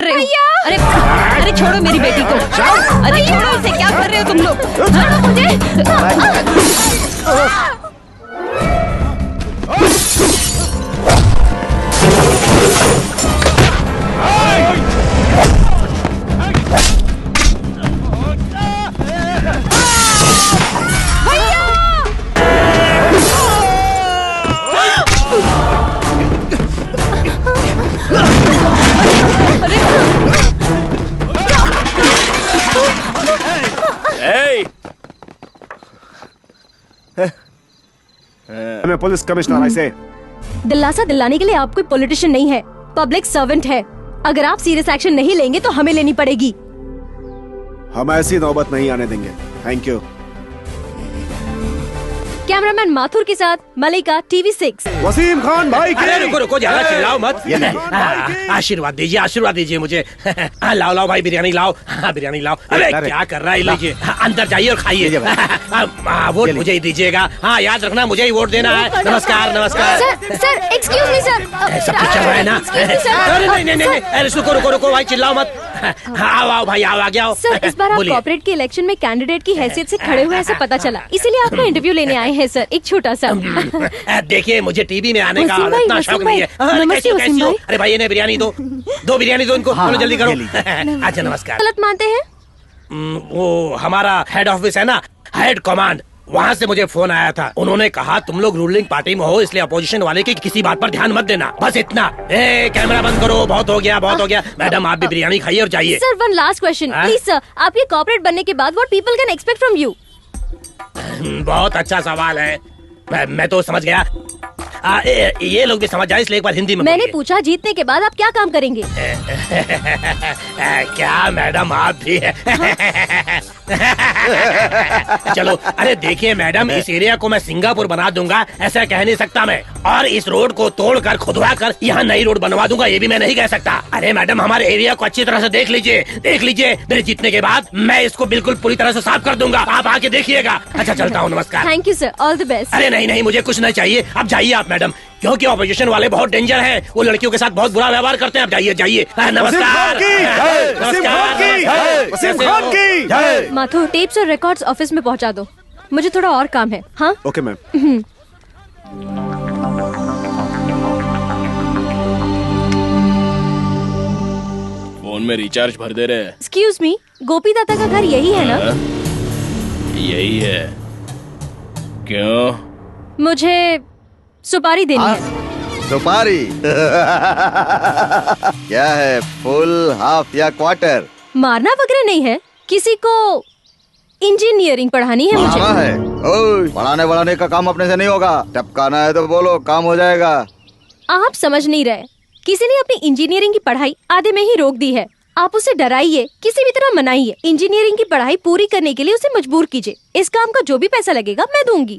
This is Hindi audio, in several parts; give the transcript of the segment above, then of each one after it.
भैया! अरे अरे छोड़ो मेरी बेटी को। अरे छोड़ो उसे, क्या कर रहे हो तुम लोग? छोड़ो मुझे। मैं पुलिस कमिश्नर ऐसे दिलासा दिलाने के लिए आप कोई पॉलिटिशियन नहीं है, पब्लिक सर्वेंट है। अगर आप सीरियस एक्शन नहीं लेंगे तो हमें लेनी पड़ेगी। हम ऐसी नौबत नहीं आने देंगे। Thank you. कैमरामैन माथुर के साथ मलिका, टीवी 6। वसीम खान भाई की। अरे रुको रुको, ज्यादा चिल्लाओ मत। आशीर्वाद दीजिए मुझे। लाओ लाओ भाई, बिरयानी लाओ। बिरयानी लाओ। अरे क्या कर रहा है, लीजिए। अंदर जाइए और खाइए। वोट मुझे ही दीजिएगा। हाँ याद रखना, मुझे ही वोट देना है। नमस्कार नमस्कार। Sir excuse me sir. सब कुछ चल रहा है ना? नहीं, अरे रुको भाई, चिल्लाओ मत। आओ भाई, आओ आगे आओ। सर इस बार आप कॉर्पोरेट के इलेक्शन में कैंडिडेट की हैसियत से खड़े हुए ऐसा पता चला, इसीलिए आपका इंटरव्यू लेने आए हैं सर, एक छोटा सा। देखिए मुझे टीवी में आने का इतना शौक नहीं है। नमस्ते वसीम भाई। अरे भाई इन्हें बिरयानी दो बिरयानी दो इनको। चलो जल्दी करो। अच्छा नमस्कार। गलत मानते हैं? वो हमारा हेड ऑफिस है ना, हेड कमांड, वहाँ से मुझे फोन आया था। उन्होंने कहा तुम लोग रूलिंग पार्टी में हो, इसलिए अपोजिशन वाले की किसी बात पर ध्यान मत देना, बस इतना। कैमरा बंद करो, बहुत हो गया। मैडम आप भी बिरयानी खाइए और जाइए। Sir one last question please sir, आप ये कॉर्पोरेट बनने के बाद what people can expect from you? बहुत अच्छा सवाल है, मैं तो समझ गया। ये लोग भी समझ जाए, इसलिए एक बार हिंदी में मैंने पूछा जीतने के बाद आप क्या काम करेंगे? क्या मैडम आप भी चलो। अरे देखिए मैडम, इस एरिया को मैं सिंगापुर बना दूंगा, ऐसा कह नहीं सकता मैं। और इस रोड को तोड़कर खुदवा कर यहाँ नई रोड बनवा दूंगा, ये भी मैं नहीं कह सकता। अरे मैडम हमारे एरिया को अच्छी तरह से देख लीजिए। मेरे जीतने के बाद मैं इसको बिल्कुल पूरी तरह से साफ कर दूंगा, आप आके देखिएगा। अच्छा चलता हूँ, नमस्कार। Thank you sir, all the best. अरे नहीं, मुझे कुछ नहीं चाहिए, अब जाइए आप मैडम, क्योंकि ऑपोजिशन वाले बहुत डेंजर हैं, वो लड़कियों के साथ बहुत बुरा व्यवहार करते हैं। आप जाइए। नमस्कार। माथुर टेप्स और रिकॉर्ड्स ऑफिस में पहुंचा दो, मुझे थोड़ा और काम है। हाँ ओके मैम। फोन में रिचार्ज भर दे रहे। एक्सक्यूज मी, गोपी दादा का घर यही है ना? यही है। क्यों? मुझे सुपारी देनी है। सुपारी? क्या है, फुल, हाफ या क्वार्टर? मारना वगैरह नहीं है, किसी को इंजीनियरिंग पढ़ानी है मुझे। है ओए, पढ़ाने का काम अपने से नहीं होगा, टपकाना है तो बोलो, काम हो जाएगा। आप समझ नहीं रहे, किसी ने अपनी इंजीनियरिंग की पढ़ाई आधे में ही रोक दी है। आप उसे डराइए, किसी भी तरह मनाइए, इंजीनियरिंग की पढ़ाई पूरी करने के लिए उसे मजबूर कीजिए। इस काम का जो भी पैसा लगेगा मैं दूंगी।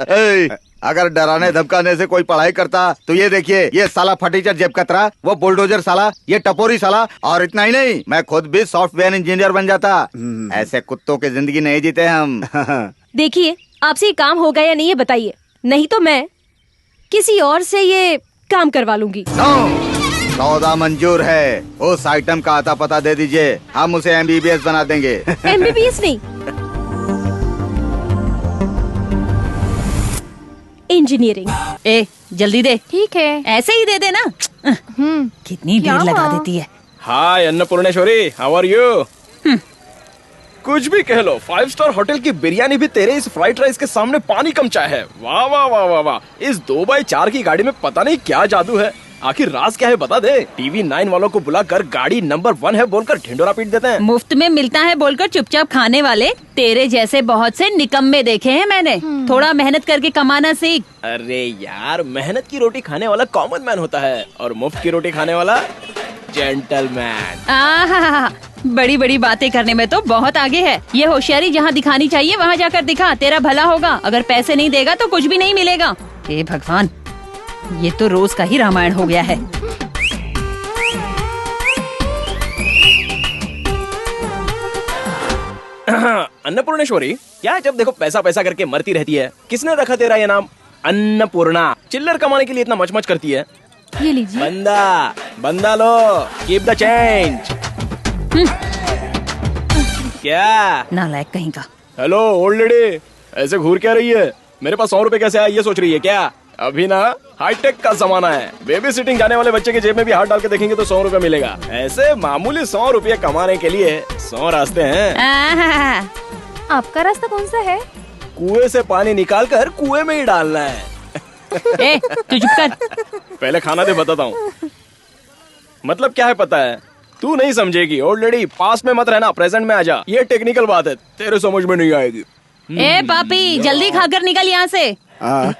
अरे अगर डराने धमकाने से कोई पढ़ाई करता तो ये देखिए, ये साला फटीचर जेब कतरा, वो बुलडोजर साला, ये टपोरी साला, और इतना ही नहीं, मैं खुद भी सॉफ्टवेयर इंजीनियर बन जाता। ऐसे कुत्तों की जिंदगी नहीं जीते हम। देखिए आपसे ये काम होगा या नहीं ये बताइए, नहीं तो मैं किसी और से ये काम करवा लूंगी। सौदा मंजूर है, उस आइटम का आता पता दे दीजिए, हम उसे MBBS बना देंगे। MBBS नहीं, इंजीनियरिंग। जल्दी दे। ठीक है, ऐसे ही दे देना। कितनी देर लगा देती है। हाय अन्नपूर्णेश्वरी, हाउ आर यू? कुछ भी कह लो, 5 स्टार होटल की बिरयानी भी तेरे इस फ्राइड राइस के सामने पानी कम चाय है। वाह वाह वाह वाह वाह, इस 2x4 की गाड़ी में पता नहीं क्या जादू है। आखिर राज क्या है बता दे। TV 9 वालों को बुलाकर गाड़ी नंबर 1 है बोलकर ढिंडोरा पीट देते हैं। मुफ्त में मिलता है बोलकर चुपचाप खाने वाले तेरे जैसे बहुत से निकम्मे देखे हैं मैंने। थोड़ा मेहनत करके कमाना सीख। अरे यार, मेहनत की रोटी खाने वाला कॉमन मैन होता है और मुफ्त की रोटी खाने वाला जेंटलमैन। बड़ी बड़ी बातें करने में तो बहुत आगे है। ये होशियारी जहाँ दिखानी चाहिए वहाँ जाकर दिखा, तेरा भला होगा। अगर पैसे नहीं देगा तो कुछ भी नहीं मिलेगा। हे भगवान, ये तो रोज का ही रामायण हो गया है। अन्नपूर्णेश्वरी, क्या जब देखो पैसा पैसा करके मरती रहती है? किसने रखा तेरा ये नाम अन्नपूर्णा? चिल्लर कमाने के लिए इतना मचमच करती है। ये लीजिए। बंदा बंदा लो, कीप द चेंज। क्या? नालायक कहीं का। हेलो ओल्ड लेडी, ऐसे घूर क्या रही है? मेरे पास 100 रुपए कैसे आए ये सोच रही है क्या? अभी ना हाईटेक का जमाना है। बेबी सिटिंग जाने वाले बच्चे के जेब में भी हाथ डाल के देखेंगे तो 100 रुपए मिलेगा। ऐसे मामूली 100 रुपए कमाने के लिए 100 रास्ते हैं। आहा, आपका रास्ता कौन सा है? कुएं से पानी निकाल कर कुएं में ही डालना है। ए, तू चुप कर। पहले खाना दे, बताता हूँ। मतलब क्या है पता है? तू नहीं समझेगी ओल्ड लेडी, पास में मत रहना, प्रेजेंट में आ जा। ये टेक्निकल बात है, तेरे समझ में नहीं आएगी। ए पापी, जल्दी खाकर निकल यहाँ से। हाँ,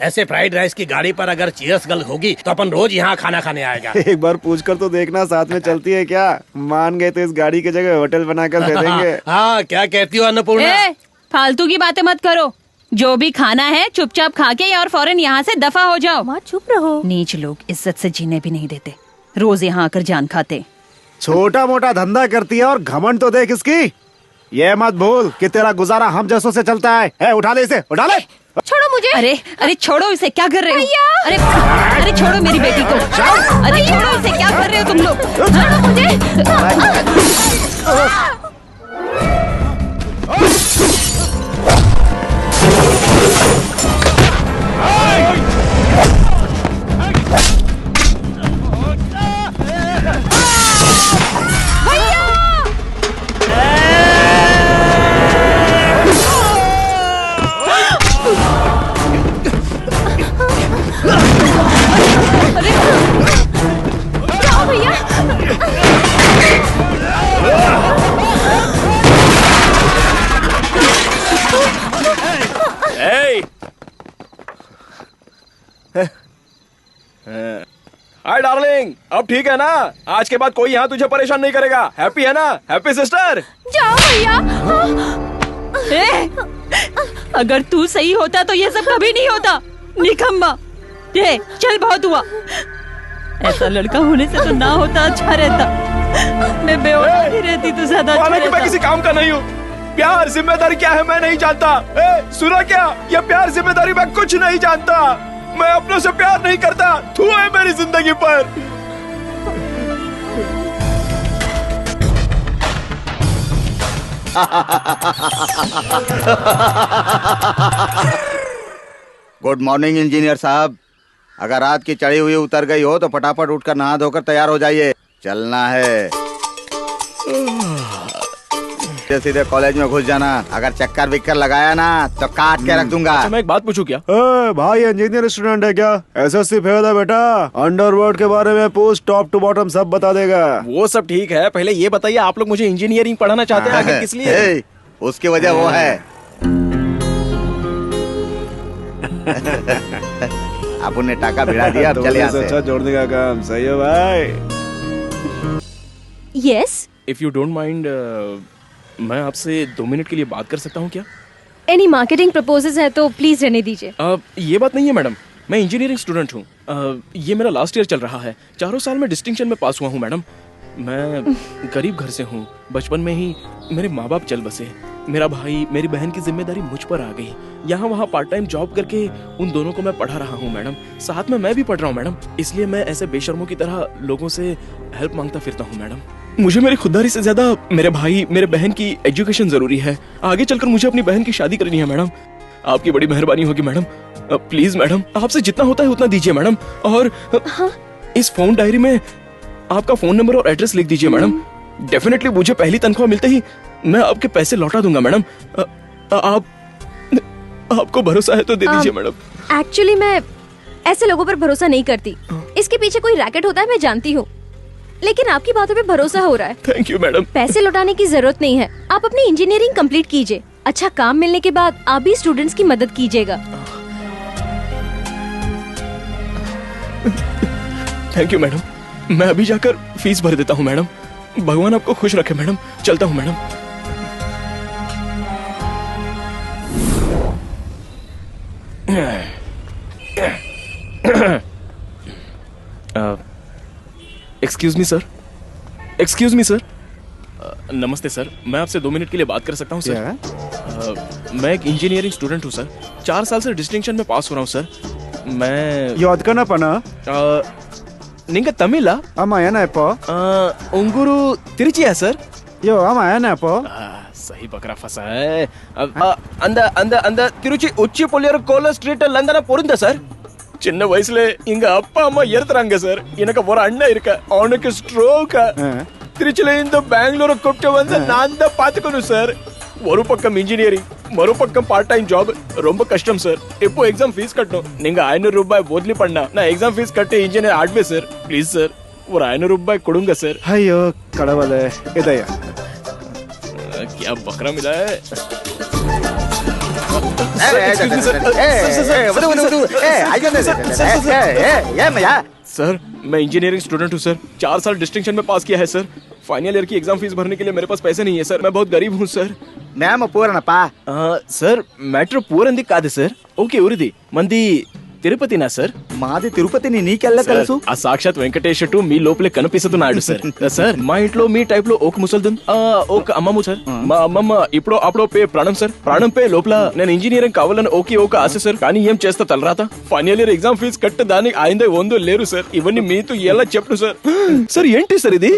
ऐसे फ्राइड राइस की गाड़ी पर अगर चीयर्स गर्ल होगी तो अपन रोज यहाँ खाना खाने आएगा। एक बार पूछ कर तो देखना साथ में चलती है क्या? मान गए तो इस गाड़ी की जगह होटल बनाकर दे देंगे। हाँ, क्या कहती हो अन्नपूर्णा? ए, फालतू की बातें मत करो। जो भी खाना है चुपचाप खा के और फौरन यहाँ से दफा हो जाओ। माँ चुप रहो। नीच लोग इज्जत से जीने भी नहीं देते, रोज यहाँ आकर जान खाते। छोटा मोटा धंधा करती है और घमंड तो देख इसकी। ये मत भूल कि तेरा गुजारा हम जैसों से चलता है। उठा ले इसे, उठा ले। छोड़ो मुझे। अरे अरे छोड़ो इसे, क्या कर रहे हो? भैया! अरे अरे छोड़ो मेरी बेटी को। अरे छोड़ो इसे, क्या कर रहे हो तुम लोग? छोड़ो मुझे। जाओ भैया। हाय डार्लिंग, अब ठीक है ना? आज के बाद कोई यहाँ तुझे परेशान नहीं करेगा। हैप्पी है ना? Happy sister? जाओ भैया। ए, अगर तू सही होता तो ये सब कभी नहीं होता। निकम्मा। ये चल, बहुत हुआ। ऐसा लड़का होने से तो ना होता अच्छा रहता। मैं बेऔलाद ही रहती तो ज्यादा अच्छा माना कि मैं रहता। किसी काम का नहीं हूँ। प्यार जिम्मेदारी क्या है मैं नहीं जानता। सुना क्या? ये प्यार जिम्मेदारी मैं कुछ नहीं जानता। मैं अपनों से प्यार नहीं करता। तू है मेरी जिंदगी पर। गुड मॉर्निंग इंजीनियर साहब। अगर रात की चढ़ी हुई उतर गई हो तो फटाफट उठकर नहा धोकर तैयार हो जाइए, चलना है। सीधे कॉलेज में घुस जाना। अगर चक्कर विक्कर लगाया ना तो काट के रख दूंगा। अच्छा, मैं एक बात पूछूं क्या? भाई इंजीनियर स्टूडेंट है क्या? एसएससी फेल है बेटा। अंडरवर्ल्ड के बारे में पूछ, टॉप टू बॉटम सब बता देगा। वो सब ठीक है, पहले ये बताइए आप लोग मुझे इंजीनियरिंग पढ़ाना चाहते हैं आखिर किस लिए? ए, उसकी वजह वो है। आप ने टाका भिड़ा दिया, अब चल यहाँ से। अच्छा जोड़ने का काम सही है भाई। Yes. If you don't mind, मैं आपसे 2 मिनट के लिए बात कर सकता हूँ क्या? एनी मार्केटिंग प्रपोजल्स है तो प्लीज रहने दीजिए। ये बात नहीं है मैडम, मैं इंजीनियरिंग स्टूडेंट हूँ। ये मेरा लास्ट ईयर चल रहा है। 4 साल में डिस्टिंक्शन में पास हुआ हूँ मैडम। मैं गरीब घर से हूँ। बचपन में ही मेरे माँ बाप चल बसे। मेरा भाई, मेरी बहन की जिम्मेदारी मुझ पर आ गई। यहाँ वहाँ पार्ट टाइम जॉब करके उन दोनों को मैं पढ़ा रहा हूँ मैडम। साथ में मैं भी पढ़ रहा हूँ मैडम। इसलिए मैं ऐसे बेशर्मों की तरह लोगों से हेल्प मांगता फिरता हूँ मैडम। मुझे मेरी खुददारी से ज्यादा मेरे भाई, मेरे बहन की एजुकेशन जरूरी है। आगे चलकर मुझे अपनी बहन की शादी करनी है मैडम। आपकी बड़ी मेहरबानी होगी मैडम। प्लीज मैडम, आपसे जितना होता है उतना दीजिए मैडम। और इस फोन डायरी में आपका फोन नंबर और एड्रेस लिख दीजिए मैडम। डेफिनेटली मुझे पहली तनख्वाह मिलते ही मैं आपके पैसे लौटा दूंगा मैडम। आपको भरोसा है तो दे दीजिए मैडम। एक्चुअली मैं ऐसे लोगों पर भरोसा नहीं करती। इसके पीछे कोई रैकेट होता है मैं जानती हूँ, लेकिन आपकी बातों पे भरोसा हो रहा है। Thank you madam. पैसे लौटाने की जरूरत नहीं है। आप अपनी इंजीनियरिंग कंप्लीट कीजिए। अच्छा काम मिलने के बाद आप भी स्टूडेंट्स की मदद कीजिएगा। Thank you madam. मैं अभी जाकर फीस भर देता हूँ मैडम। भगवान आपको खुश रखे मैडम। चलता हूँ madam. Excuse me sir. Excuse me sir. नमस्ते सर, मैं आपसे 2 मिनट के लिए बात कर सकता हूँ सर? मैं एक इंजीनियरिंग स्टूडेंट हूँ सर। 4 साल से डिस्टिंक्शन में पास हो रहा हूँ सर। मैं योदकनपन ನಿಂಗ ತಮಿಳ ಅಮ್ಮ ಏನಪ್ಪ ಉಂಗೂರು ತಿರುಚಿಯಾ ಸರ್ ಯೋ ಅಮ್ಮ ಏನಪ್ಪ सही बकरा फंसा है अंद अंद अंद तिरुचि उच्ची पोलियर कोलर स्ट्रीट लंदन पोरिंदा सर சின்ன வயசுல எங்க அப்பா அம்மா இறந்துறாங்க சார் எனக்கு ஒரு அண்ணன் இருக்க அவனுக்கு ஸ்ட்ரோக் திருச்சில இந்த பெங்களூர் கூப்பிட்டு வந்து நான் தான் பாத்துக்கணும் சார் ஒரு பக்கம் இன்ஜினியரிங் மறுபக்கம் பார்ட் டைம் ஜாப் ரொம்ப கஷ்டம் சார் இப்போ எக்ஸாம் ஃபீஸ் கட்டணும் நீங்க 500 ரூபாய் போதலி பண்ணா நான் எக்ஸாம் ஃபீஸ் கட்டி இன்ஜினியர் ஆடுவேன் சார் ப்ளீஸ் சார் ஒரு 500 ரூபாய் கொடுங்க சார் ಅಯ್ಯೋ ಕಡವಲೆ ಇದಯ್ಯ क्या बकरा मिला है सर मैं इंजीनियरिंग स्टूडेंट हूँ सर 4 साल डिस्टिंक्शन में पास किया है सर फाइनल ईयर की एग्जाम फीस भरने के लिए मेरे पास पैसे नहीं है सर मैं बहुत गरीब हूँ सर ನೇಮ ಪೂರಣಪ್ಪ सर मैट्रो पूरंदी कादे सर ओके उरिदी मंदी తిరుపతినా సార్ మాది తిరుపతిని నీకెళ్ళ తెలుసు ఆ సాక్షాత్ వెంకటేశ్వరుడు మీ లోపలే కనిపిస్తున్నాడు సార్ సార్ మా ఇంట్లో మీ టైప్ లో ఒక ముసల్దన్ ఒక అమ్మమ్మ సార్ మా అమ్మమ్మ ఇప్పుడు అప్పుడు పే ప్రాణం సార్ ప్రాణం పే లోపల నేను ఇంజనీరింగ్ కావాలని ఒక ఆశ సార్ కానీ ఏం చేస్తా తలరాత ఫైనల్ ఇయర్ ఎగ్జామ్ ఫీజు కట్ట దానికి ఆయిందే వందో లేరు సార్ ఇవన్నీ మీతో ఎలా చెప్పను సార్ సార్ ఏంటి సార్ ఇది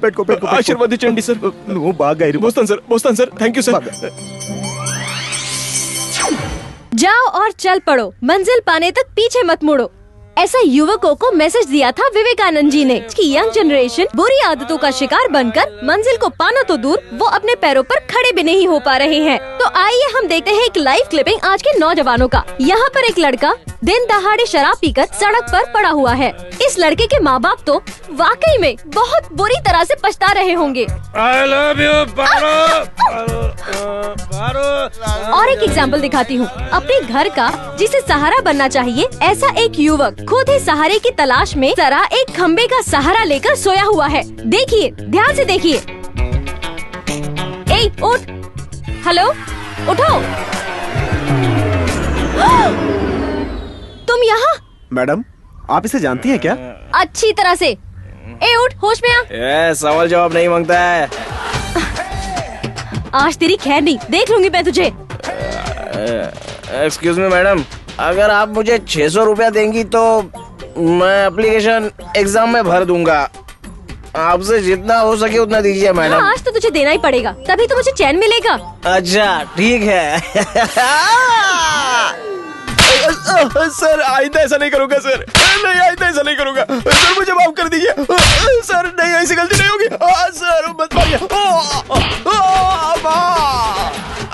పెట్టుకో పెట్టుకో ఆశీర్వదించండి సార్ నువ్వు బాగా వస్తాను సార్ థ్యాంక్ యూ సార్ जाओ और चल पड़ो, मंजिल पाने तक पीछे मत मुड़ो। ऐसा युवकों को मैसेज दिया था विवेकानंद जी ने कि यंग जनरेशन बुरी आदतों का शिकार बनकर मंजिल को पाना तो दूर वो अपने पैरों पर खड़े भी नहीं हो पा रहे हैं। तो आइए हम देखते हैं एक लाइव क्लिपिंग आज के नौजवानों का। यहाँ पर एक लड़का दिन दहाड़े शराब पीकर सड़क पर पड़ा हुआ है। इस लड़के के माँ बाप तो वाकई में बहुत बुरी तरह से पछता रहे होंगे। I love you, पारो। और एक एग्जाम्पल दिखाती हूँ अपने घर का जिसे सहारा बनना चाहिए ऐसा एक युवक खुद ही सहारे की तलाश में जरा एक खम्बे का सहारा लेकर सोया हुआ है। देखिए, ध्यान से देखिए। ए, उठ, हेलो, उठो। तुम यहाँ? मैडम आप इसे जानती हैं क्या? अच्छी तरह से। ए, उठ, होश में आ। सवाल जवाब नहीं मांगता है आज तेरी खैर नहीं, देख लूंगी मैं तुझे। एक्सक्यूज मी मैडम, अगर आप मुझे 600 रुपया देंगी तो मैं एप्लीकेशन एग्जाम में भर दूंगा। आपसे जितना हो सके उतना दीजिए मैडम। हाँ, आज तो तुझे देना ही पड़ेगा, तभी तो मुझे चैन मिलेगा। अच्छा ठीक है। सर आइंदा ऐसा नहीं करूंगा सर, नहीं आइंदा ऐसा नहीं करूंगा सर, मुझे माफ कर दीजिए सर, नहीं ऐसी गलती नहीं होगी सर, मत मारिए।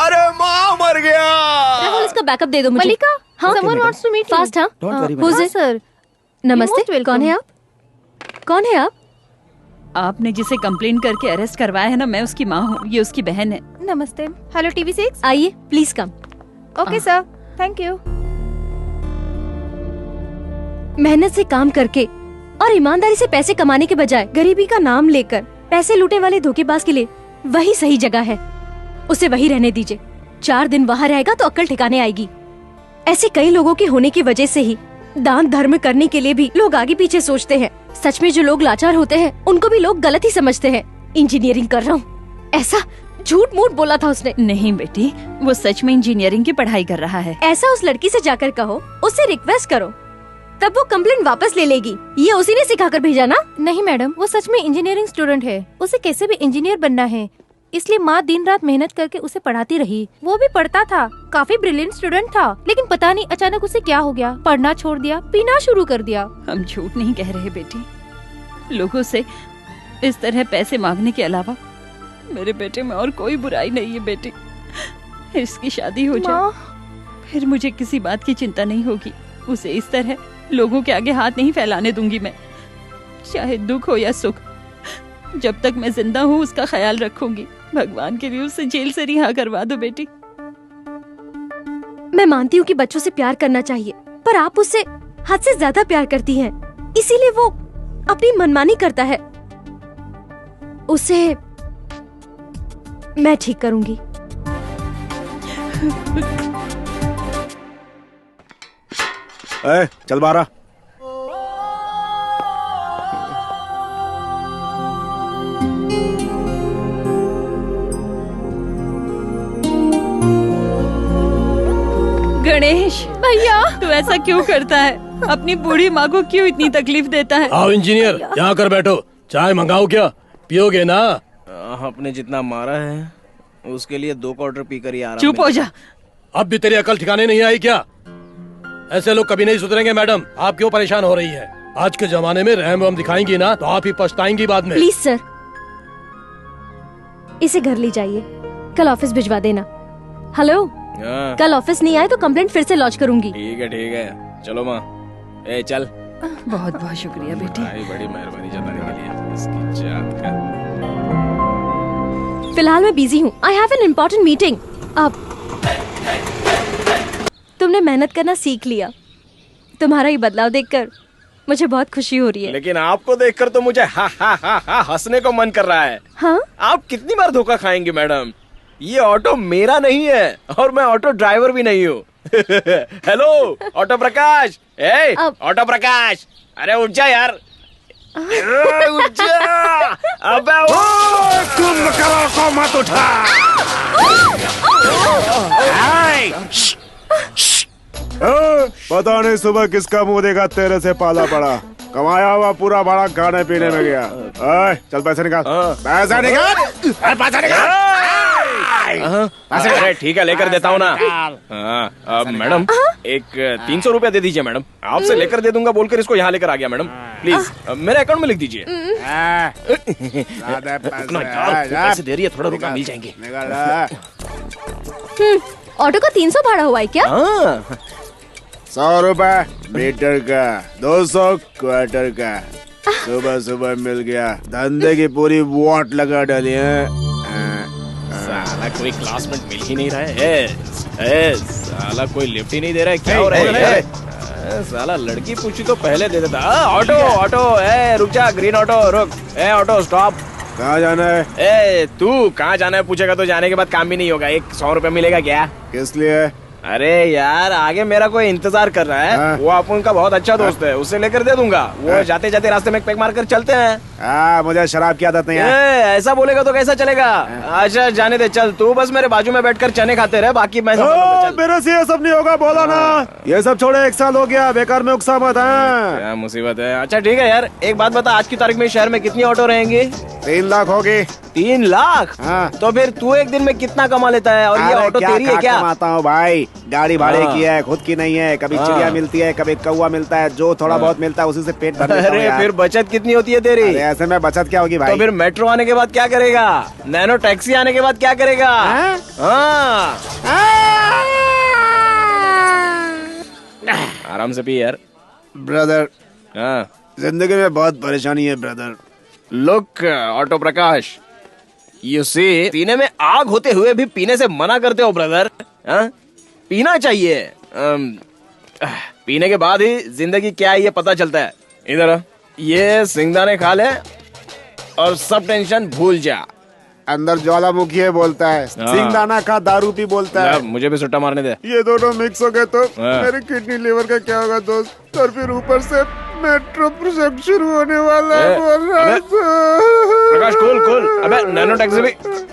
अरे माँ मर गया। राहुल, इसका बैकअप दे दो मुझे। मलिका, हाँ, someone wants to meet you. Fast, हाँ? Who's it? सर, नमस्ते, कौन है आप? कौन है आप? आपने जिसे कंप्लेन करके अरेस्ट करवाया है ना, मैं उसकी माँ हूँ, ये उसकी बहन है। नमस्ते। Hello TV6। आइए, please come. Okay sir, thank you. मेहनत से काम करके और ईमानदारी से पैसे कमाने के बजाय गरीबी का नाम लेकर पैसे लूटने वाले धोखेबाज के लिए वही सही जगह है। उसे वही रहने दीजिए। 4 दिन वहाँ रहेगा तो अक्ल ठिकाने आएगी। ऐसे कई लोगों के होने की वजह से ही दान धर्म करने के लिए भी लोग आगे पीछे सोचते हैं। सच में जो लोग लाचार होते हैं उनको भी लोग गलत ही समझते हैं। इंजीनियरिंग कर रहा हूँ ऐसा झूठ मूठ बोला था उसने। नहीं बेटी, वो सच में इंजीनियरिंग की पढ़ाई कर रहा है। ऐसा उस लड़की से जाकर कहो, उससे रिक्वेस्ट करो, तब वो कंप्लेंट वापस ले लेगी। ये उसी ने सिखाकर भेजा ना? नहीं मैडम, वो सच में इंजीनियरिंग स्टूडेंट है। उसे कैसे भी इंजीनियर बनना है, इसलिए माँ दिन रात मेहनत करके उसे पढ़ाती रही। वो भी पढ़ता था, काफी ब्रिलियंट स्टूडेंट था, लेकिन पता नहीं अचानक उसे क्या हो गया, पढ़ना छोड़ दिया, पीना शुरू कर दिया। हम झूठ नहीं कह रहे बेटी, लोगों से इस तरह पैसे मांगने के अलावा मेरे बेटे में और कोई बुराई नहीं है बेटी। इसकी शादी हो जाए फिर मुझे किसी बात की चिंता नहीं होगी। उसे इस तरह लोगों के आगे हाथ नहीं फैलाने दूंगी मैं। चाहे दुख हो या सुख, जब तक मैं जिंदा हूँ उसका ख्याल रखूंगी। भगवान के लिए उसे जेल से रिहा करवा दो बेटी। मैं मानती हूँ कि बच्चों से प्यार करना चाहिए, पर आप उससे हद से ज्यादा प्यार करती हैं, इसीलिए वो अपनी मनमानी करता है। उसे मैं ठीक करूंगी। चल बारा। गणेश, भैया तू ऐसा क्यों करता है? अपनी बूढ़ी माँ को क्यों इतनी तकलीफ देता है? आओ इंजीनियर, यहाँ कर बैठो। चाय मंगाओ क्या? पियोगे ना? आपने जितना मारा है उसके लिए 2 क्वार्टर पीकर ही आराम चुप हो जा। अब भी तेरी अकल ठिकाने नहीं आई क्या? ऐसे लोग कभी नहीं सुधरेंगे मैडम। आप क्यों परेशान हो रही है? आज के जमाने में रहम वहम दिखाएंगी ना तो आप ही पछताएंगी बाद में। प्लीज सर, इसे घर ले जाइए, कल ऑफिस भिजवा देना। हेलो, हाँ, कल ऑफिस नहीं आए तो कंप्लेंट फिर से लॉन्च करूंगी। ठीक है। चलो माँ, ए चल। बहुत बहुत शुक्रिया बेटी। भाई बड़ी मेहरबानी जताने के लिए। इसकी जात का। फिलहाल मैं बिजी हूँ, I have an important meeting. अब तुमने मेहनत करना सीख लिया। तुम्हारा ये बदलाव देखकर मुझे बहुत खुशी हो रही है। लेकिन आपको देखकर तो मुझे हा हंसने को मन कर रहा है। हाँ? आप कितनी बार धोखा खाएंगे मैडम? ये ऑटो मेरा नहीं है और मैं ऑटो ड्राइवर भी नहीं हूँ। हेलो ऑटो प्रकाश, ए ऑटो प्रकाश, अरे उठ जा यार। अरे उठ जा। अबे तुम करो को मत उठा। पता नहीं सुबह किसका मुंह देखा तेरे से पाला पड़ा। कमाया हुआ पूरा भाड़ा खाने पीने में गया। चल पैसे निकाल, पैसा निकाल, पैसा निकाल। अरे ठीक है, लेकर देता हूँ ना। अब मैडम एक 300 रुपया दे दीजिए मैडम। आपसे लेकर दे दूंगा बोलकर इसको यहाँ लेकर आ गया मैडम। प्लीज मेरे अकाउंट में लिख दीजिए। पैसे दे रही है, थोड़ा रुका, मिल जाएंगे। ऑटो का 300 भाड़ा हुआ है क्या? 100 रुपए मीटर का, 200 क्वार्टर का। सुबह सुबह मिल गया, धंधे की पूरी वॉट लगा डाली है। साला कोई क्लासमेट मिल ही नहीं रहा है। साला कोई लिफ्ट ही नहीं दे रहा है। क्या हो रहा है? साला लड़की पूछी तो पहले दे देता। ऑटो ऑटो, रुक जा, ग्रीन ऑटो रुक। Auto stop. कहाँ जाना है? तू कहाँ जाना है पूछेगा तो जाने के बाद काम भी नहीं होगा। एक 100 रुपया मिलेगा क्या? किस लिए? अरे यार आगे मेरा कोई इंतजार कर रहा है। हाँ। वो अपन का बहुत अच्छा दोस्त है, उससे लेकर दे दूंगा। वो जाते जाते रास्ते में पैक मार कर चलते हैं। मुझे शराब की आदत नहीं है। ऐसा बोलेगा तो कैसा चलेगा? अच्छा जाने दे, चल तू बस मेरे बाजू में बैठकर चने खाते रहे, बाकी मैं मेरे से ये सब नहीं होगा, बोला ना। ये सब छोड़े, 1 साल हो गया, बेकार में उकसा मत। क्या मुसीबत है? अच्छा ठीक है यार, एक बात बता, आज की तारीख में शहर में कितनी ऑटो रहेंगी? 3 लाख होगी। 3 लाख? हाँ। तो फिर तू एक दिन में कितना कमा लेता है? और ये ऑटो तेरी है क्या? कमाता हूँ भाई, गाड़ी भाड़े की है, खुद की नहीं है। कभी चिड़िया मिलती है, कभी कौवा मिलता है, जो थोड़ा बहुत मिलता है उसी से पेट भर लेता हूँ अरे यार। फिर बचत कितनी होती है तेरी? ऐसे में बचत क्या होगी भाई? तो फिर मेट्रो आने के बाद क्या करेगा? नैनो टैक्सी आने के बाद क्या करेगा? हाँ। आराम से पी यार। ब्रदर, हाँ। जिंदगी में बहुत परेशानी है brother. Look auto Prakash, you see, सीने में आग होते हुए भी पीने से मना करते हो ब्रदर। पीना चाहिए। पीने के बाद ही जिंदगी क्या है ये पता चलता है। इधर ये सिंगदाने खा ले और सब टेंशन भूल जा। अंदर ज्वालामुखी है बोलता है, सिंगदाना का दारू पी बोलता है। मुझे भी सुट्टा मारने दे। ये दोनों मिक्स हो गए तो मेरी किडनी लिवर का क्या होगा दोस्त? और फिर ऊपर से मेट्रो प्रोजेक्ट शुरू होने वाला है बोल रहा था। प्रकाश कूल। अबे नैनो टैक्सी भी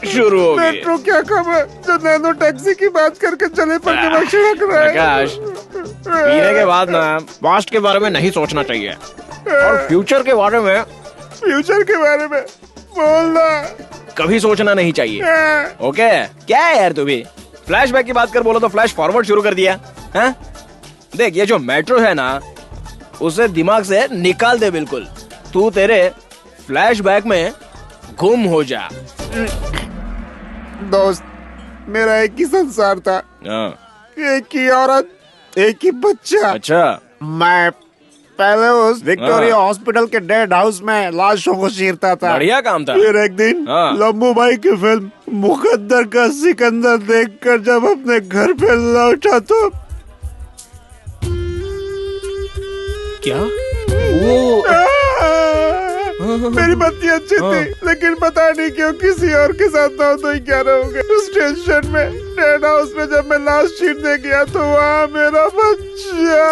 शुरू होगी। मेट्रो क्या खबर जो नैनो टैक्सी की बात करके चले पर दिमाग छिड़क रहा है। प्रकाश, पीने के बाद ना पास्ट के बारे में नहीं सोचना चाहिए और फ्यूचर के बारे में बोलना कभी सोचना नहीं चाहिए। ओके? क्या है यार तू भी फ्लैशबैक की बात कर बोलो तो फ्लैश फॉरवर्ड शुरू कर दिया है? देख ये जो मेट्रो है ना उसे दिमाग से निकाल दे बिल्कुल। तू तेरे फ्लैशबैक में गुम हो जा। दोस्त, मेरा एक ही संसार था, एक ही औरत, एक ही बच्चा। अच्छा। मैं पहले उस विक्टोरिया हॉस्पिटल के डेड हाउस में लाशों को चीरता था। बढ़िया काम था। फिर एक दिन लम्बू भाई की फिल्म मुकद्दर का सिकंदर देखकर जब अपने घर पे लौटा तो क्या वो मेरी पत्नी अच्छी थी, लेकिन पता नहीं क्यों किसी और के साथ ना हो तो ही क्या रहोगे। स्टेशन में डेड हाउस में जब मैं लाश चीरने गया तो वहाँ मेरा बच्चा।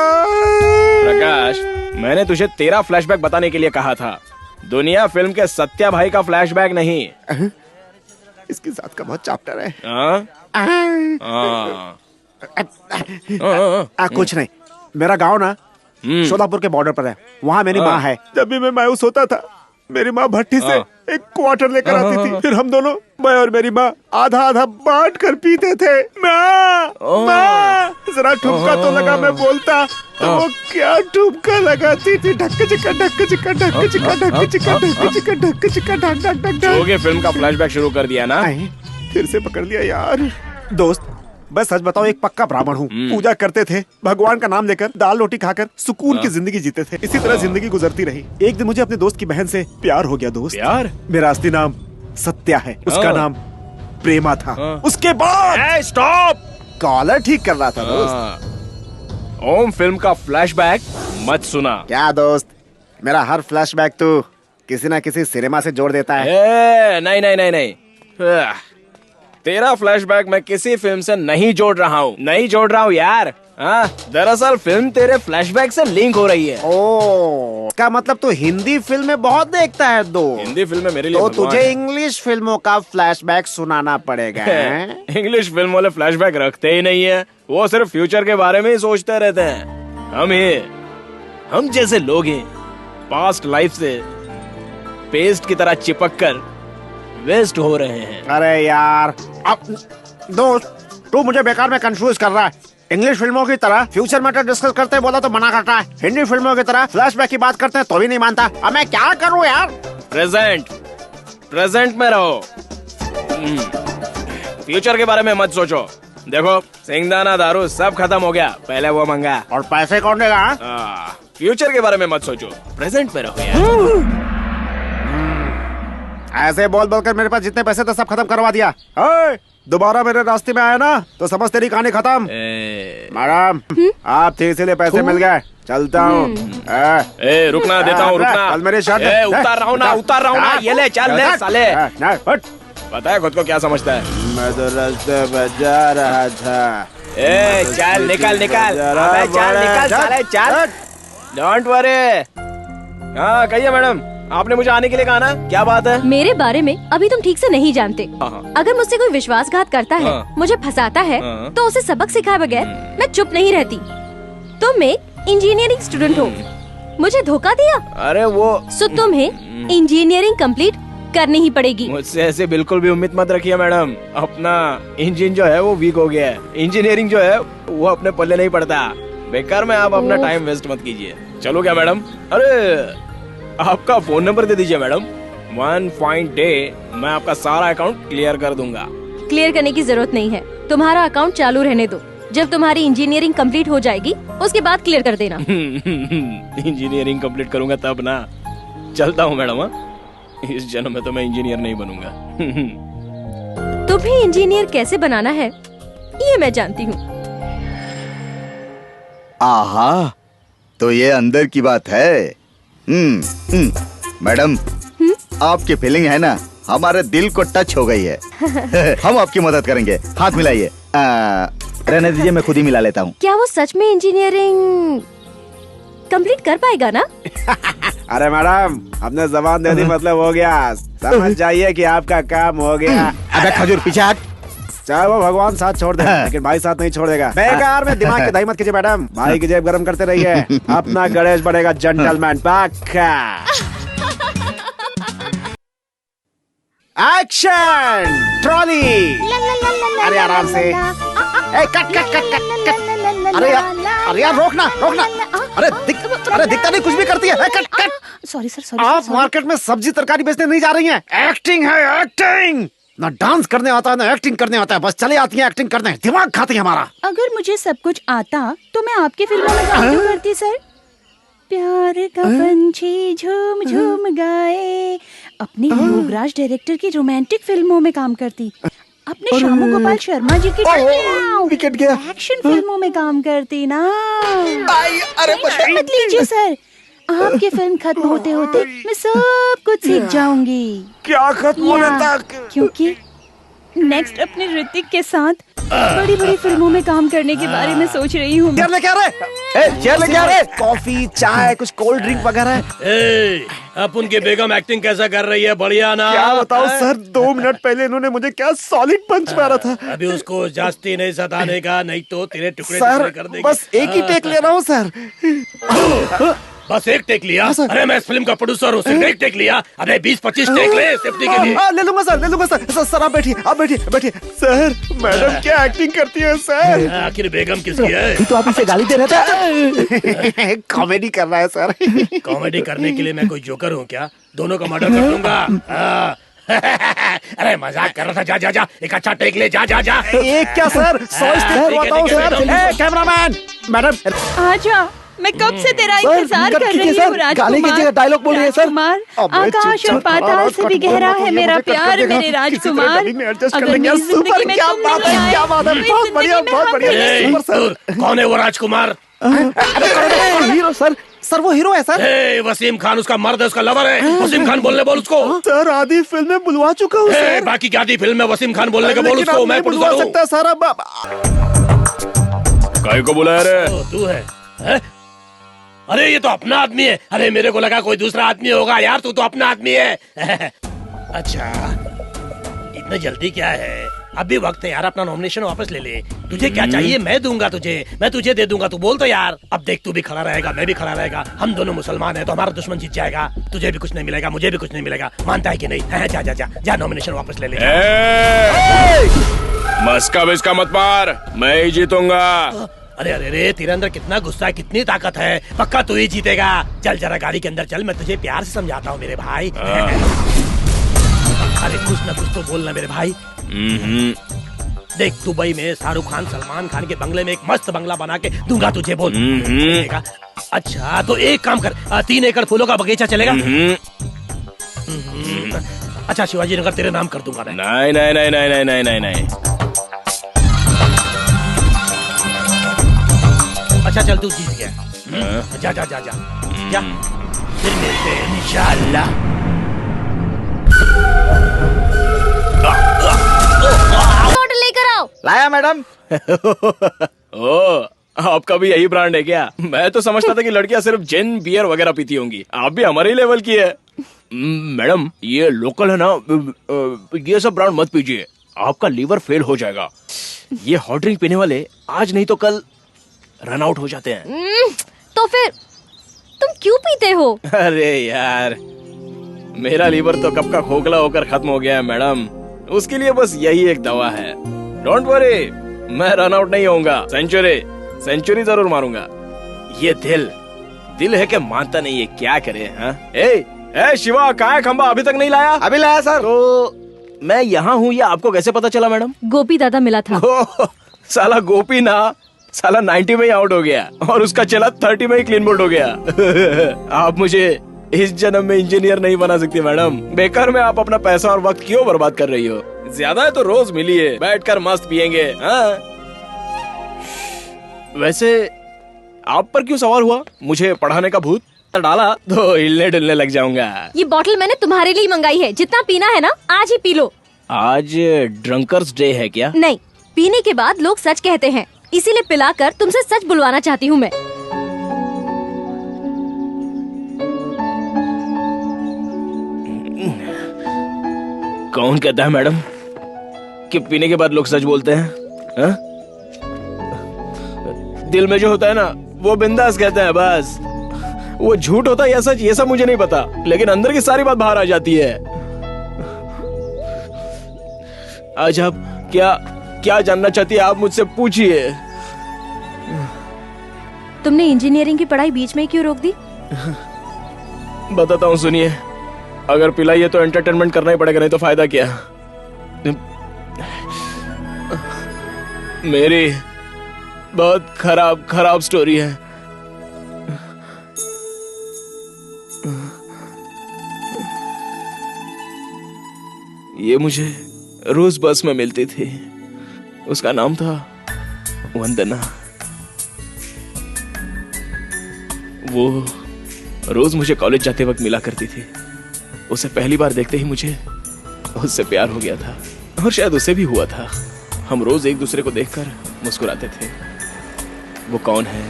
प्रकाश, मैंने तुझे तेरा फ्लैशबैक बताने के लिए कहा था, दुनिया फिल्म के सत्या भाई का फ्लैशबैक नहीं। इसके साथ का बहुत चैप्टर है। कुछ नहीं, मेरा गांव ना शोलापुर के बॉर्डर पर है, वहाँ मेरी माँ है। जब भी मैं मायूस होता था, मेरी माँ भट्टी से एक क्वार्टर लेकर आती थी, फिर हम दोनों, मैं और मेरी माँ, आधा आधा बांट कर पीते थे। माँ, जरा ठुमका तो लगा, मैं बोलता तो वो क्या ठुमका लगाती थी, ढक्क चिक्का ढक्क चिक्का ढक्क चिक्का ढक्क चिक्का ढक्क चिक्का ढक्क चिक्का ढक ढक ढक ढक। फिल्म का फ्लैशबैक शुरू कर दिया ना? फिर से पकड़ लिया यार। दोस्त, मैं सच बताऊं, एक पक्का ब्राह्मण हूँ। पूजा करते थे, भगवान का नाम लेकर दाल रोटी खाकर सुकून की जिंदगी जीते थे। इसी तरह जिंदगी गुजरती रही। एक दिन मुझे अपने दोस्त की बहन से प्यार हो गया। दोस्त, प्यार? मेरा असली नाम सत्या है, उसका नाम प्रेमा था। उसके बाद स्टॉप, कॉलर ठीक कर रहा था दोस्त। ओम फिल्म का फ्लैशबैक मत सुना। क्या दोस्त, मेरा हर फ्लैशबैक तो किसी न किसी सिनेमा से जोड़ देता है। नहीं नहीं नहीं नहीं, तेरा फ्लैशबैक मैं किसी फिल्म से नहीं जोड़ रहा हूँ यार। दरअसल फिल्म तेरे फ्लैशबैक से लिंक हो रही है। ओ, क्या मतलब तू हिंदी फिल्में बहुत देखता है दो? हिंदी फिल्में मेरे लिए तो भगवान तुझे है। इंग्लिश फिल्मों का फ्लैशबैक सुनाना पड़ेगा। इंग्लिश फिल्म वाले फ्लैशबैक रखते ही नहीं है, वो सिर्फ फ्यूचर के बारे में ही सोचते रहते हैं। हम जैसे लोग हैं, पास्ट लाइफ से पेस्ट की तरह चिपक कर वेस्ट हो रहे हैं। अरे यार, अब दोस्त तू मुझे बेकार में कंफ्यूज कर रहा है। इंग्लिश फिल्मों की तरह फ्यूचर मैटर डिस्कस करते हैं बोला तो मना करता है, हिंदी फिल्मों की तरह फ्लैशबैक की बात करते हैं तो भी नहीं मानता। अब मैं क्या करूं यार? प्रेजेंट में रहो, फ्यूचर के बारे में मत सोचो। देखो, सिंगदाना दारू सब खत्म हो गया, पहले वो मंगा। और पैसे कौन देगा? फ्यूचर के बारे में मत सोचो, प्रेजेंट में रहो यार। ऐसे बोल बोल कर मेरे पास जितने पैसे थे सब खत्म करवा दिया। दोबारा मेरे रास्ते में आया ना तो समझ तेरी कहानी खत्म। मैडम, आप थे इसीलिए पैसे मिल गए, चलता हूँ। रुकना, देता हूँ, रुकना। कल मेरी शर्ट उतार रहा हूँ ना, ये ले, चल ले साले। पता है खुद को क्या समझता है? मैं तो रास्ते पे जा रहा था। चल निकल, चल साले, चल। Don't worry. हाँ कहिए मैडम, आपने मुझे आने के लिए कहा ना, क्या बात है? मेरे बारे में अभी तुम ठीक से नहीं जानते। अगर मुझसे कोई विश्वासघात करता है, मुझे फंसाता है, तो उसे सबक सिखाए बगैर मैं चुप नहीं रहती। तुम एक इंजीनियरिंग स्टूडेंट हो, मुझे धोखा दिया। अरे वो सो तुम्हें इंजीनियरिंग कंप्लीट करनी ही पड़ेगी। मुझसे ऐसे बिल्कुल भी उम्मीद मत रखिए मैडम। अपना इंजन जो है वो वीक हो गया है, इंजीनियरिंग जो है वो अपने पल्ले नहीं पड़ता। बेकार में आप अपना टाइम वेस्ट मत कीजिए। चलो क्या मैडम? अरे आपका फोन नंबर दे दीजिए मैडम, वन फाइन डे मैं आपका सारा अकाउंट क्लियर कर दूंगा। क्लियर करने की जरूरत नहीं है, तुम्हारा अकाउंट चालू रहने दो। जब तुम्हारी इंजीनियरिंग कंप्लीट हो जाएगी उसके बाद क्लियर कर देना। इंजीनियरिंग कंप्लीट करूंगा तब ना। चलता हूँ मैडम। इस जन्म में तो मैं इंजीनियर नहीं बनूंगा। तुम्हें इंजीनियर कैसे बनाना है ये मैं जानती हूँ। आहा, तो ये अंदर की बात है। मैडम, आपकी फीलिंग है ना, हमारे दिल को टच हो गई है। हम आपकी मदद करेंगे, हाथ मिलाइए। रहने दीजिए, मैं खुद ही मिला लेता हूँ। क्या वो सच में इंजीनियरिंग कंप्लीट कर पाएगा ना? अरे मैडम, हमने जबान दे दी, मतलब हो गया। समझ जाइए कि आपका काम हो गया। अबे खजूर, पीछे हट। चाहे वो भगवान साथ छोड़ दे, लेकिन भाई साथ नहीं छोड़ेगा। बेकार में दिमाग की दही मत कीजिए मैडम, भाई की जेब गरम करते रहिए। अपना गणेश बनेगा जेंटलमैन पक्का। Action trolley. अरे आराम से, cut cut cut cut cut. अरे यार रोकना। अरे दिखता नहीं, कुछ भी करती है। Cut cut. सॉरी सर, आप मार्केट में सब्जी तरकारी बेचने नहीं जा रही हैं। एक्टिंग है, एक्टिंग। ना डांस करने आता है ना एक्टिंग करने आता है, बस चले आती है एक्टिंग करने, दिमाग खाती है हमारा। अगर मुझे सब कुछ आता तो मैं आपकी फिल्मों में काम क्यों करती सर? प्यार का पंछी झूम झूम गाए, अपने योगराज डायरेक्टर की रोमांटिक फिल्मों में काम करती, अपने श्यामू गोपाल शर्मा जी की विकेट गया, एक्शन फिल्मों में काम करती ना। अरे मत लीजिए सर, आपकी फिल्म खत्म होते होते मैं सब कुछ सीख जाऊंगी। क्या खत्म होने तक? क्योंकि नेक्स्ट अपने ऋतिक के साथ बड़ी बड़ी फिल्मों में काम करने के बारे में सोच रही हूँ। चेयर लेके आ रहे, चेयर लेके आ रहे, कॉफी चाय कुछ कोल्ड ड्रिंक वगैरह। अब उनकी बेगम एक्टिंग कैसा कर रही है? बढ़िया ना? क्या बताओ सर, 2 मिनट पहले इन्होंने मुझे क्या सॉलिड पंच मारा था। अभी उसको जास्ती नहीं सताने का, नहीं तो तेरे टुकड़े सर कर देगी। बस एक ही टेक ले रहा हूँ सर। बस एक टेक लिया? अरे मैं इस फिल्म का प्रोड्यूसर हूँ, सिर्फ एक टेक लिया। अबे 20-25 टेक ले सेफ्टी के लिए। ले लूंगा सर, ले लूंगा सर। सर आप बैठिए, आप बैठिए। सर मैडम क्या एक्टिंग करती है सर। आखिर बेगम किसकी है? तो आप इसे गाली दे रहे थे। कॉमेडी कर रहा है सर। कॉमेडी करने के लिए मैं कोई जोकर हूँ क्या? दोनों का मर्डर कर दूंगा। अरे मजाक कर रहा था। जा एक अच्छा टेक ले, जा। एक क्या सर, 100 करवाता हूँ सर। कैमरामैन मैडम आजा, मैं कब से तेरा इंतजार कर रही हूँ राजकुमार। डायलॉग बोल रही है सर। राजकुमार, आकाश और पाताल से भी गहरा है मेरा प्यार मेरे राजकुमार। अगर मेरी जिंदगी में तुम नहीं आए, बहुत बढ़िया सर। कौन है वो राजकुमार? हीरो सर वो हीरो है सर। वसीम खान उसका मर्द है, उसका लवर है। वसीम खान बोलने बोल उसको। सर आधी फिल्म में बुलवा चुका हूँ सर। बाकी क्या आधी फिल्म में वसीम खान बोलने का बोल उसको। मैं बुलवा सकता सर। अब काय को बुलाया रे? तू है? अरे ये तो अपना आदमी है। अरे मेरे को लगा कोई दूसरा आदमी होगा यार, तू तो अपना आदमी है। अच्छा इतना जल्दी क्या है? अभी वक्त है यार, अपना नॉमिनेशन वापस ले ले। तुझे क्या चाहिए मैं दूंगा तुझे, मैं तुझे दे दूंगा। तू बोल तो यार। अब देख, तू भी खड़ा रहेगा, मैं भी खड़ा रहेगा, हम दोनों मुसलमान हैं तो हमारा दुश्मन जीत जाएगा। तुझे भी कुछ नहीं मिलेगा, मुझे भी कुछ नहीं मिलेगा। मानता है कि नहीं? जा नॉमिनेशन वापस ले ले। मस्का बिस्का मत मार, मैं ही जीतूंगा। अरे तेरे अंदर कितना गुस्सा है, कितनी ताकत है। पक्का तू ही जीतेगा। चल जरा गाड़ी के अंदर चल, मैं तुझे प्यार से समझाता हूँ मेरे भाई। अरे कुछ ना कुछ तो बोलना मेरे भाई। देख, दुबई में शाहरुख खान सलमान खान के बंगले में एक मस्त बंगला बना के दूंगा तुझे। बोल। अच्छा तो एक काम कर, 3 एकड़ फूलों का बगीचा चलेगा? अच्छा शिवाजी नगर तेरे नाम कर दूंगा मैं। नहीं। अच्छा चल, तू जीत गया। जा फिर मिलते हैं इंशाअल्लाह। बॉटल लेकर आओ। लाया मैडम। ओ, आपका भी यही ब्रांड है क्या? मैं तो समझता था कि लड़कियां सिर्फ जिन बियर वगैरह पीती होंगी। आप भी हमारे लेवल की है। मैडम ये लोकल है ना, ये सब ब्रांड मत पीजिए, आपका लीवर फेल हो जाएगा। ये हॉट ड्रिंक पीने वाले आज नहीं तो कल रन आउट हो जाते हैं। तो फिर तुम क्यों पीते हो? अरे यार, मेरा लीवर तो कब का खोखला होकर खत्म हो गया है मैडम। उसके लिए बस यही एक दवा है। डोंट वरी, मैं रन आउट नहीं होऊंगा। सेंचुरी जरूर मारूंगा। ये दिल है कि मानता नहीं है, क्या करे? हाँ? ए शिवा, कहाँ है खंबा? अभी तक नहीं लाया? अभी लाया सर। तो मैं यहाँ हूँ, ये आपको कैसे पता चला मैडम? गोपी दादा मिला था। साला गोपी ना, साला 90 में ही आउट हो गया और उसका चला 30 में ही क्लीन बोल्ड हो गया। आप मुझे इस जन्म में इंजीनियर नहीं बना सकती मैडम। बेकार में आप अपना पैसा और वक्त क्यों बर्बाद कर रही हो? ज्यादा है तो रोज मिलिए, बैठकर मस्त पियेंगे। हाँ? वैसे आप पर क्यों सवार हुआ? मुझे पढ़ाने का भूत डाला तो हिलने डुलने लग जाऊंगा। ये बॉटल मैंने तुम्हारे लिए मंगाई है, जितना पीना है ना आज ही पी लो। आज ड्रंकर्स डे है क्या? नहीं, पीने के बाद लोग सच कहते हैं, इसीलिए पिलाकर तुमसे सच बुलवाना चाहती हूँ मैं। कौन कहता है मैडम कि पीने के बाद लोग सच बोलते हैं? हा? दिल में जो होता है ना, वो बिंदास कहते हैं बस। वो झूठ होता है या सच, ये सब मुझे नहीं पता, लेकिन अंदर की सारी बात बाहर आ जाती है। आज आप क्या जानना चाहती है? आप मुझसे पूछिए। तुमने इंजीनियरिंग की पढ़ाई बीच में क्यों रोक दी? बताता हूँ, सुनिए। अगर पिलाई है तो एंटरटेनमेंट करना ही पड़ेगा, नहीं तो फायदा क्या? मेरी बहुत खराब स्टोरी है। ये मुझे रोज बस में मिलती थी। उसका नाम था वंदना। वो रोज मुझे कॉलेज जाते वक्त मिला करती थी। उसे पहली बार देखते ही मुझे उससे प्यार हो गया था। और शायद उसे भी हुआ था। हम रोज एक दूसरे को देखकर मुस्कुराते थे। वो कौन है,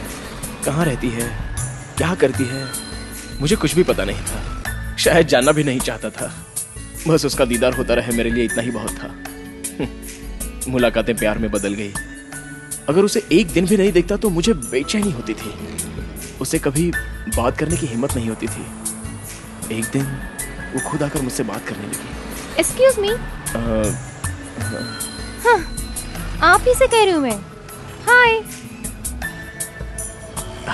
कहाँ रहती है, क्या करती है, मुझे कुछ भी पता नहीं था। शायद जानना भी नहीं चाहता था। बस उसका दीदार होता रहे, मेरे लिए इतना ही बहुत था। मुलाकातें प्यार में बदल गई। अगर उसे एक दिन भी नहीं देखता तो मुझे बेचैनी होती थी। उसे कभी बात करने की हिम्मत नहीं होती थी। एक दिन वो खुद आकर मुझसे बात करने लगी। Excuse me. हाँ, आप ही से कह रही हूँ मैं। हाय।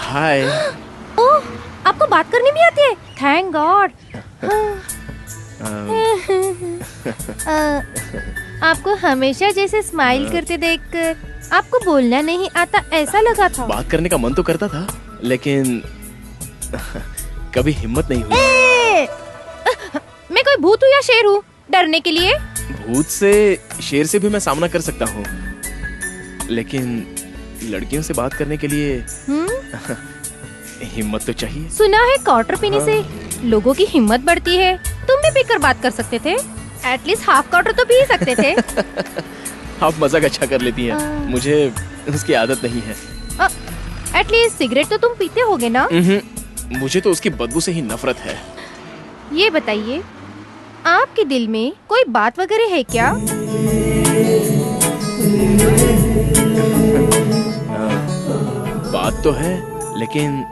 हाय। ओह, आपको बात करनी भी आती है? Thank God. आपको हमेशा जैसे स्माइल करते देखकर आपको बोलना नहीं आता ऐसा लगा था। बात करने का मन तो करता था, लेकिन कभी हिम्मत नहीं हुई। मैं कोई भूत हूँ या शेर हूँ डरने के लिए? भूत से, शेर से भी मैं सामना कर सकता हूँ, लेकिन लड़कियों से बात करने के लिए हिम्मत तो चाहिए। सुना है क्वार्टर पीने से लोगों की हिम्मत बढ़ती है। तुम भी पीकर बात कर सकते थे। एटलीस्ट हाफ क्वार्टर तो पी सकते थे। आप मजाक अच्छा कर लेती हैं। मुझे उसकी आदत नहीं है। एटलीस्ट सिगरेट तो तुम पीते होगे ना? मुझे तो उसकी बदबू से ही नफरत है। ये बताइए, आपके दिल में कोई बात वगैरह है क्या? बात तो है, लेकिन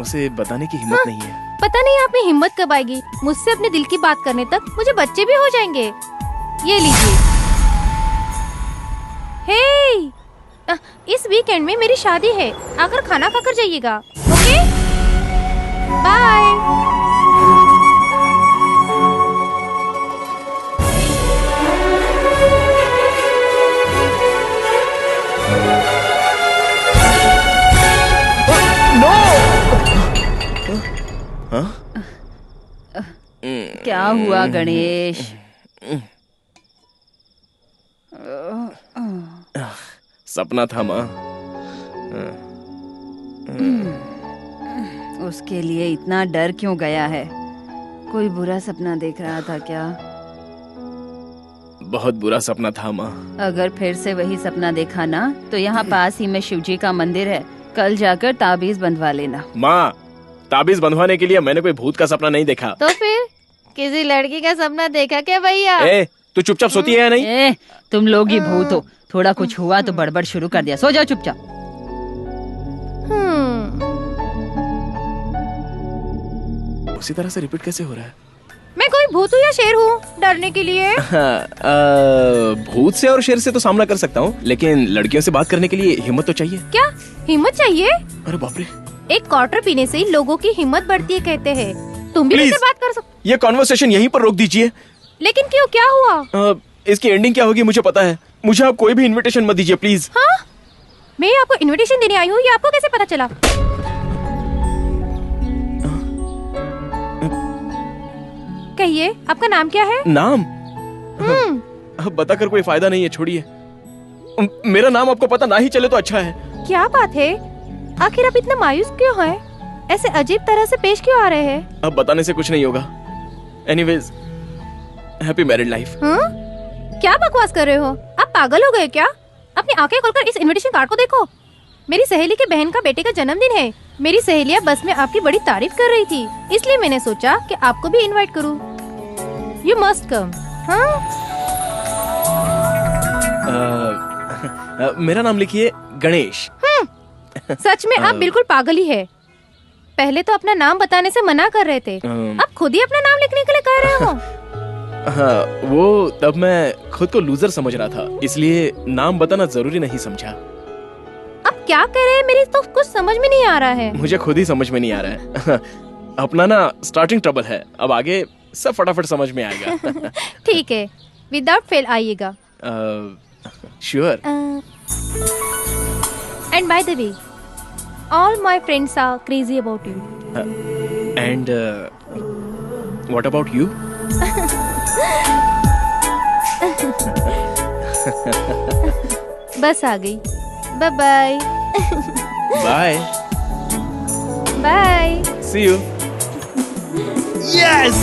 उसे बताने की हिम्मत नहीं है। पता नहीं आप में हिम्मत कब आएगी मुझसे अपने दिल की बात करने तक। मुझे बच्चे भी हो जाएंगे। ये लीजिए। हे, इस वीकेंड में मेरी शादी है, आकर खाना खाकर जाइएगा। Okay, bye. क्या हुआ गणेश? सपना था माँ। उसके लिए इतना डर क्यों गया है? कोई बुरा सपना देख रहा था क्या? बहुत बुरा सपना था माँ। अगर फिर से वही सपना देखा ना तो यहाँ पास ही में शिवजी का मंदिर है, कल जाकर ताबीज बंधवा लेना। माँ, ताबीज बंधवाने के लिए मैंने कोई भूत का सपना नहीं देखा। तो फिर किसी लड़की का सपना देखा क्या भैया? तू चुपचाप सोती है या नहीं? तुम लोग ही भूत हो। थोड़ा कुछ हुआ तो बड़बड़ शुरू कर दिया। सो जाओ चुपचाप। उसी तरह से रिपीट कैसे हो रहा है? मैं कोई भूत हूँ या शेर हूँ डरने के लिए? भूत से और शेर से तो सामना कर सकता हूँ, लेकिन लड़कियों से बात करने के लिए हिम्मत तो चाहिए। क्या हिम्मत चाहिए? अरे बाप रे। एक क्वार्टर पीने से ही लोगों की हिम्मत बढ़ती है कहते हैं। तुम भी मुझसे बात कर सकते। ये कॉन्वर्सेशन यहीं पर रोक दीजिए। लेकिन क्यों, क्या हुआ? इसकी एंडिंग क्या होगी मुझे पता है। मुझे आप कोई भी इनविटेशन मत दीजिए प्लीज। हाँ? मैं आपको इनविटेशन देने आई हूँ, ये आपको कैसे पता चला? कहिए, आपका नाम क्या है? नाम? अब बताकर कोई फायदा नहीं है, छोड़िए। मेरा नाम आपको पता ना ही चले तो अच्छा है। क्या बात है, आखिर आप इतना मायूस क्यों हैं? ऐसे अजीब तरह से पेश क्यों आ रहे हैं? अब बताने से कुछ नहीं होगा। Anyways, happy married life. क्या बकवास कर रहे हो? आप पागल हो गए क्या? अपनी आंखें खोलकर इस इनविटेशन कार्ड को देखो। मेरी सहेली के बहन का बेटे का जन्मदिन है। मेरी सहेलियां बस में आपकी बड़ी तारीफ कर रही थी, इसलिए मैंने सोचा कि आपको भी इनवाइट करूं। You must come. मेरा नाम लिखिए गणेश। सच में आप बिल्कुल पागल ही है। पहले तो अपना नाम बताने से मना कर रहे थे, अब खुद ही अपना नाम लिखने के लिए कह रहे हो। हाँ, वो तब मैं खुद को लूजर समझ रहा था, इसलिए नाम बताना जरूरी नहीं समझा। अब क्या कह रहे हैं, मेरी तो कुछ समझ में नहीं आ रहा है। मुझे खुद ही समझ में नहीं आ रहा है। अपना ना स्टार्टिंग ट्रबल है, अब आगे सब फटाफट समझ में आएगा। ठीक है, विदाउट फेल आइएगा। Sure. And by the way, all my friends are crazy about you. And what about you? Bus आ गई। Bye bye. Bye bye. See you. Yes.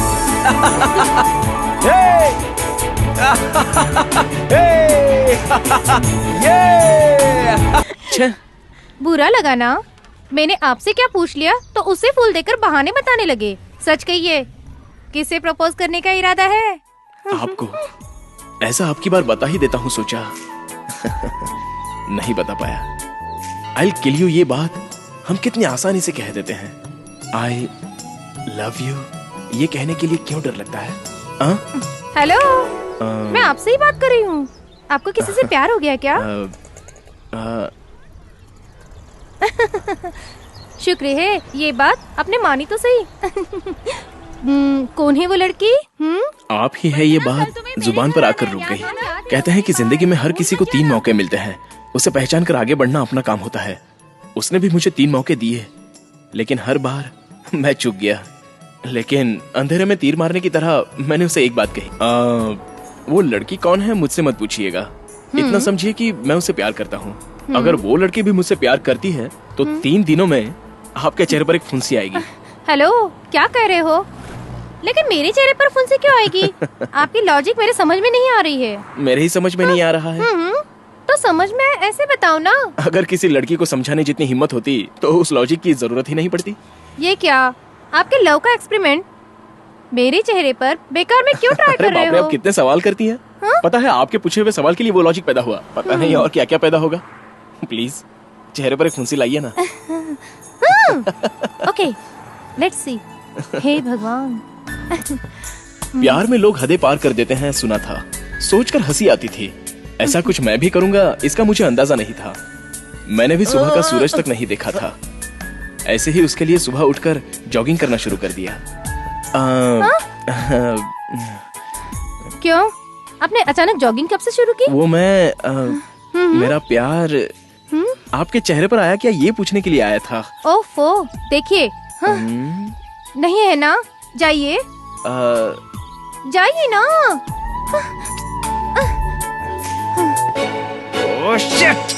हे छे, बुरा लगा ना? मैंने आपसे क्या पूछ लिया तो उसे फूल देकर बहाने बताने लगे। सच कहिए, किसे प्रपोज करने का इरादा है? आपको ऐसा आपकी बार बता ही देता हूँ सोचा। नहीं बता पाया। I'll kill you ये बात हम कितनी आसानी से कह देते हैं। I love you ये कहने के लिए क्यों डर लगता है? हेलो, मैं आपसे ही बात कर रही हूँ। आपको किसी से प्यार हो गया क्या? शुक्र है ये बात आपने मानी तो सही। कौन है वो लड़की? आप ही है ये बात जुबान पर आकर रुक गई। कहते हैं कि जिंदगी में हर किसी को 3 मौके मिलते हैं, उसे पहचान कर आगे बढ़ना अपना काम होता है। उसने भी मुझे 3 मौके दिए, लेकिन हर बार मैं चूक गया। लेकिन अंधेरे में तीर मारने की तरह मैंने उसे एक बात कही, वो लड़की कौन है मुझसे मत पूछिएगा। इतना समझिए कि मैं उसे प्यार करता हूँ। अगर वो लड़की भी मुझसे प्यार करती है तो 3 दिनों में आपके चेहरे पर एक फुंसी आएगी। हेलो, क्या कह रहे हो? लेकिन मेरे चेहरे पर फुंसी क्यों आएगी? आपकी लॉजिक मेरे समझ में नहीं आ रही है। मेरे ही समझ में नहीं आ रहा है। तो समझ में ऐसे बताओ ना। अगर किसी लड़की को समझाने जितनी हिम्मत होती तो उस लॉजिक की जरूरत ही नहीं पड़ती। ये क्या आपके लव का एक्सपेरिमेंट मेरे चेहरे पर बेकार में क्यों ट्राई कर रहे हो? आप कितने सवाल करती हैं? पता है आपके पूछे हुए सवाल के लिए वो लॉजिक पैदा हुआ, पता नहीं और क्या क्या पैदा होगा। प्लीज चेहरे पर एक फुंसी लाइए ना। Okay, let's see. हे भगवान। प्यार में लोग हदें पार कर देते हैं सुना था, सोचकर हंसी आती थी। ऐसा कुछ मैं भी करूंगा इसका मुझे अंदाजा नहीं था। मैंने भी सुबह का सूरज तक नहीं देखा था। ऐसे ही उसके लिए सुबह उठकर जॉगिंग करना शुरू कर दिया। क्यों? आपने अचानक जॉगिंग कब से शुरू की? वो मैं मेरा प्यार आपके चेहरे पर आया क्या ये पूछने के लिए आया था। ओफो, देखिए। नहीं है ना? जाइए जाइए ना। Oh shit!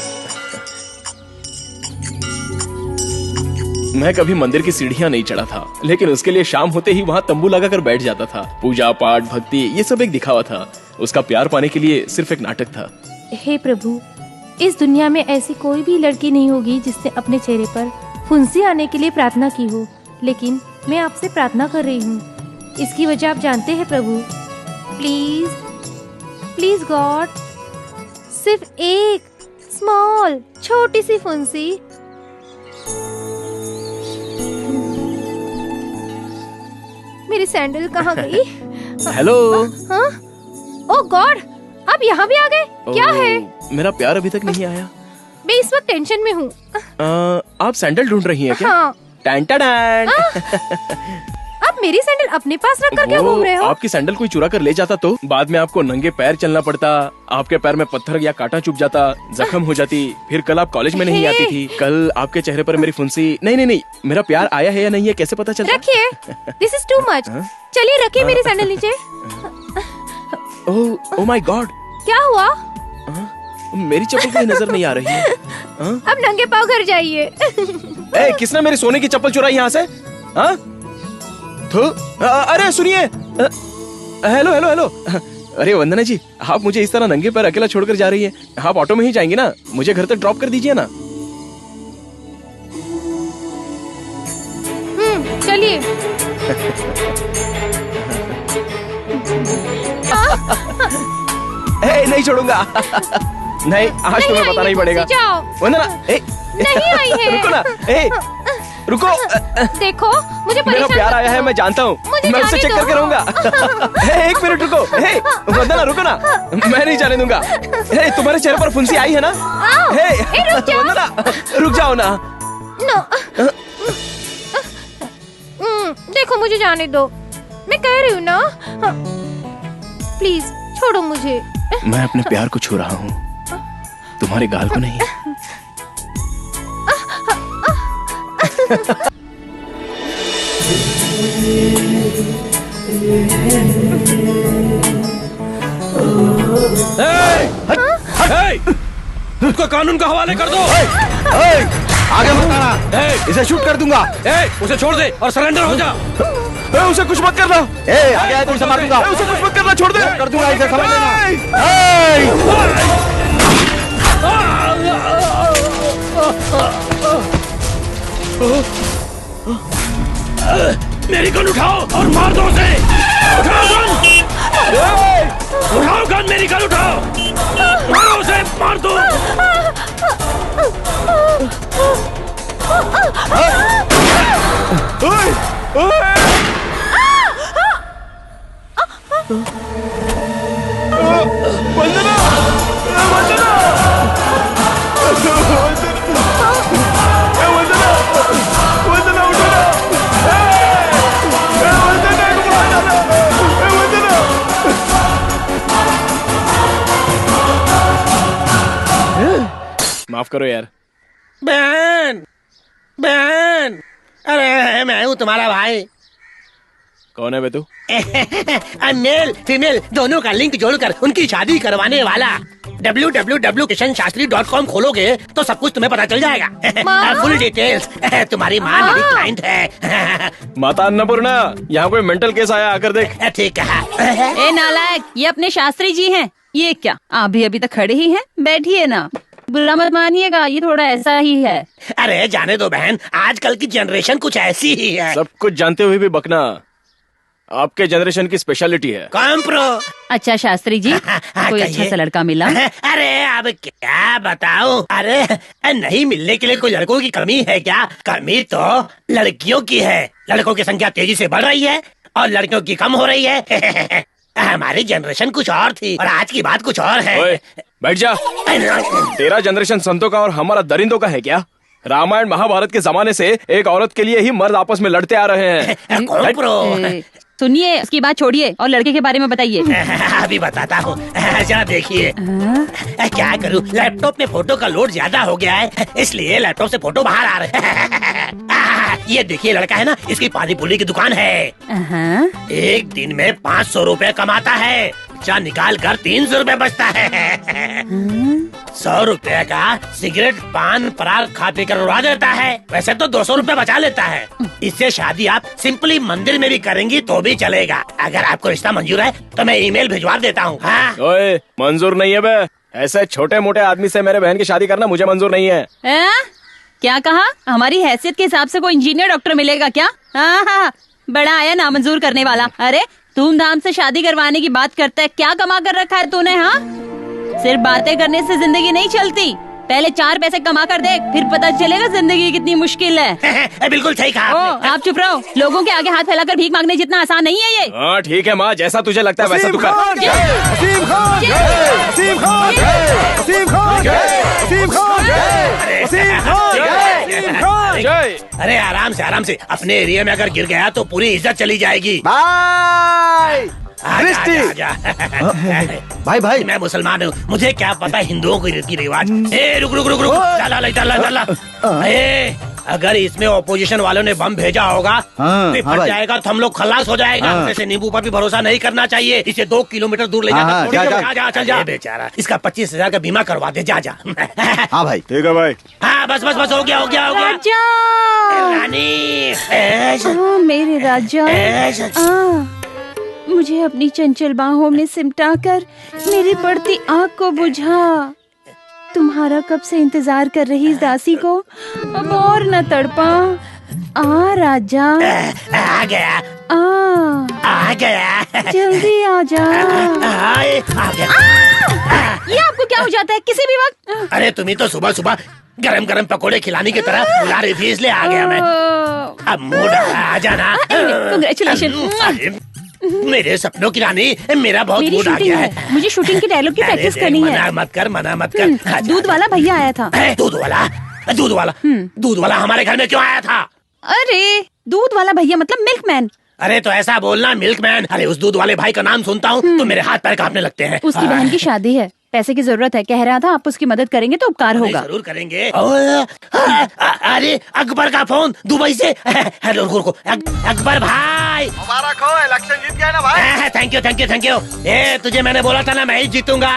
मैं कभी मंदिर की सीढ़ियां नहीं चढ़ा था, लेकिन उसके लिए शाम होते ही वहाँ तंबू लगाकर बैठ जाता था। पूजा पाठ भक्ति ये सब एक दिखावा था। उसका प्यार पाने के लिए सिर्फ एक नाटक था। हे प्रभु, इस दुनिया में ऐसी कोई भी लड़की नहीं होगी जिसने अपने चेहरे पर फुंसी आने के लिए प्रार्थना की हो, लेकिन मैं आपसे प्रार्थना कर रही हूँ। इसकी वजह आप जानते हैं प्रभु। प्लीज प्लीज गॉड, सिर्फ एक स्मॉल छोटी सी फुंसी। मेरी सैंडल कहाँ गई? हेलो। हाँ? ओह गॉड, आप यहाँ भी आ गए? क्या है? मेरा प्यार अभी तक नहीं आया। मैं इस वक्त टेंशन में हूँ। आप सैंडल ढूंढ रही हैं क्या? हाँ। Tan tan. आप मेरी सैंडल अपने पास रख कर क्या घूम रहे हो? आपकी सैंडल कोई चुरा कर ले जाता तो बाद में आपको नंगे पैर चलना पड़ता, आपके पैर में पत्थर या कांटा चुभ जाता, जख्म हो जाती, फिर कल आप कॉलेज में नहीं आती थी। कल आपके चेहरे पर मेरी फुंसी। नहीं, मेरा प्यार आया है या नहीं है कैसे पता चलता? रखिए, दिस इज टू मच। चलिए रखिए मेरी सैंडल नीचे। ओह माय गॉड, क्या हुआ? मेरी चप्पल कहीं नजर नहीं आ रही है। अब नंगे पाँव घर जाइए। ए, किसने मेरी सोने की चप्पल चुराई यहाँ से? हाँ? अरे सुनिए। Hello hello hello. अरे वंदना जी, आप मुझे इस तरह नंगे पैर अकेला छोड़कर जा रही हैं। आप ऑटो में ही जाएंगी ना? मुझे घर तक ड्रॉप कर दीजिए ना। चलिए। नहीं छोड़ूंगा। नहीं, आज तुम्हें पता नहीं पड़ेगा। वंदना, नहीं आई है। रुको ना। रुको। देखो, मुझे मेरा प्यार आया है, मैं जानता हूँ। मैं उससे चेक करके रहूंगा। एक मिनट रुको। वंदना रुको ना, मैं नहीं जाने दूंगा। तुम्हारे चेहरे पर फुंसी आई है ना? वंदना रुक जाओ ना। देखो मुझे जाने दो, मैं कह रही हूँ ना। प्लीज छोड़ो मुझे। मैं अपने प्यार को छू रहा हूँ, तुम्हारे गाल को नहीं। उसको कानून का हवाले कर दो। आगे मत आना, इसे शूट कर दूंगा। उसे छोड़ दे और सरेंडर हो जा। उसे कुछ मत करना। ए, आगे आए तो उसे मार दूंगा। उसे कुछ मत करना, छोड़ दे। कर दूंगा इसे, समझ लेना। मेरी गन उठाओ और मार दो उसे। उठाओ गन, उठाओ गन, मेरी गन उठाओ, मारो उसे, मार दो। वंदना, वंदना, वंदना, वंदना उठो ना। वंदना को मार डाला। वंदना, माफ करो यार। बहन, बहन, अरे मैं हूँ तुम्हारा भाई। कौन है बे तू? मेल फीमेल दोनों का लिंक जोड़कर उनकी शादी करवाने वाला। www.kishanshastri.com खोलोगे तो सब कुछ तुम्हें पता चल जाएगा। Full details. तुम्हारी माँ मेरी क्लाइंट है। माता अन्नपूर्णा, यहाँ कोई मेंटल केस आया, आकर देख। ठीक है। ए नालायक, ये अपने शास्त्री जी हैं। ये क्या, आप भी अभी तक खड़े ही हैं? बैठिए ना, बुरा मत मानिएगा, ये थोड़ा ऐसा ही है। अरे जाने दो बहन, आजकल की जनरेशन कुछ ऐसी ही है। सब कुछ जानते हुए भी बकना आपके जनरेशन की स्पेशलिटी है। कॉम्प्रो। अच्छा शास्त्री जी, कोई अच्छा सा लड़का मिला? अरे अब क्या बताऊं। अरे नहीं मिलने के लिए कोई लड़कों की कमी है क्या? कमी तो लड़कियों की है। लड़कों की संख्या तेजी से बढ़ रही है और लड़कियों की कम हो रही है। हमारी जनरेशन कुछ और थी और आज की बात कुछ और है। ओए, बैठ जा। तेरा जनरेशन संतों का और हमारा दरिंदों का है क्या? रामायण महाभारत के जमाने से एक औरत के लिए ही मर्द आपस में लड़ते आ रहे हैं। कॉम्प्रो। सुनिए, इसकी बात छोड़िए और लड़के के बारे में बताइए। अभी बताता हूँ, जरा देखिए। क्या करूँ, लैपटॉप में फोटो का लोड ज्यादा हो गया है, इसलिए लैपटॉप से फोटो बाहर आ रहे हैं। ये देखिए लड़का है ना, इसकी पानी पूरी की दुकान है। एक दिन में 500 रुपए कमाता है। बच्चा निकाल कर 300 रुपए बचता है। 100 रुपए का सिगरेट पान पराग खा पी कर उड़ा देता है। वैसे तो 200 रुपए बचा लेता है। इससे शादी आप सिंपली मंदिर में भी करेंगी तो भी चलेगा। अगर आपको रिश्ता मंजूर है तो मैं ईमेल भिजवा देता हूँ। हाँ? ओए, मंजूर नहीं है बे। ऐसे छोटे मोटे आदमी से मेरे बहन की शादी करना मुझे मंजूर नहीं है। क्या कहा? हमारी हैसियत के हिसाब से कोई इंजीनियर डॉक्टर मिलेगा क्या? हाँ, बड़ा आया नामंजूर करने वाला। अरे धूमधाम से शादी करवाने की बात करता है, क्या कमा कर रखा है तूने? हाँ, सिर्फ बातें करने से जिंदगी नहीं चलती। पहले 4 पैसे कमा कर देख, फिर पता चलेगा जिंदगी कितनी मुश्किल है। बिल्कुल सही कहा आपने। आप चुप रहो। लोगों के आगे हाथ फैलाकर भीख मांगने जितना आसान नहीं है ये। हाँ ठीक है माँ, जैसा तुझे लगता है वैसा तू कर। वसीम खान, वसीम खान, वसीम खान, वसीम खान, वसीम खान, जय। अरे आराम से अपने एरिया में अगर गिर गया तो पूरी इज्जत चली जाएगी। भाई भाई भाई, मैं मुसलमान हूँ, मुझे क्या पता हिंदुओं की रीति रिवाज। रुक रुक रुक रुक, चला। अगर इसमें ऑपोजिशन वालों ने बम भेजा होगा तो फट जाएगा तो हम लोग खलास हो जाएगा। जैसे नींबू पर भी भरोसा नहीं करना चाहिए। इसे 2 किलोमीटर दूर ले जाकर चल जा बेचारा। इसका 25,000 का बीमा करवा दे। जा। हाँ भाई, ठीक है भाई। हाँ बस हो गया। राजा, रानी, मेरे राजा, मुझे अपनी चंचल बाहों में सिमटाकर मेरी बढ़ती आग को बुझा। तुम्हारा कब से इंतजार कर रही इस दासी को अब और न तड़पा। आ राजा, आ गया, जल्दी आ जा। आ गया। ये आपको क्या हो जाता है किसी भी वक्त? अरे तुम्ही तो सुबह गरम पकोड़े खिलाने की तरह बुला रही थी, इसलिए आ गया मैं। अब मूड आ जाना। कांग्रेचुलेशन। मेरे सपनों की रानी, मेरा बहुत मेरी मूड आ शूटिंग गया है, मुझे शूटिंग की डायलॉग की प्रैक्टिस करनी है। मना मत कर। दूध वाला भैया आया था। दूध वाला हमारे घर में क्यों आया था? अरे दूध वाला भैया मतलब मिल्कमैन। अरे तो ऐसा बोलना, मिल्कमैन। अरे उस दूध वाले भाई का नाम सुनता हूँ तो मेरे हाथ पैर कांपने लगते हैं। उसकी बहन की शादी है, पैसे की जरूरत है। कह रहा था आप उसकी मदद करेंगे तो उपकार होगा। जरूर करेंगे। अरे अकबर का फोन दुबई से। हेलो अकबर भाई, मुबारक हो, इलेक्शन जीत गया ना भाई। Thank you. तुझे मैंने बोला था ना मैं ही जीतूंगा।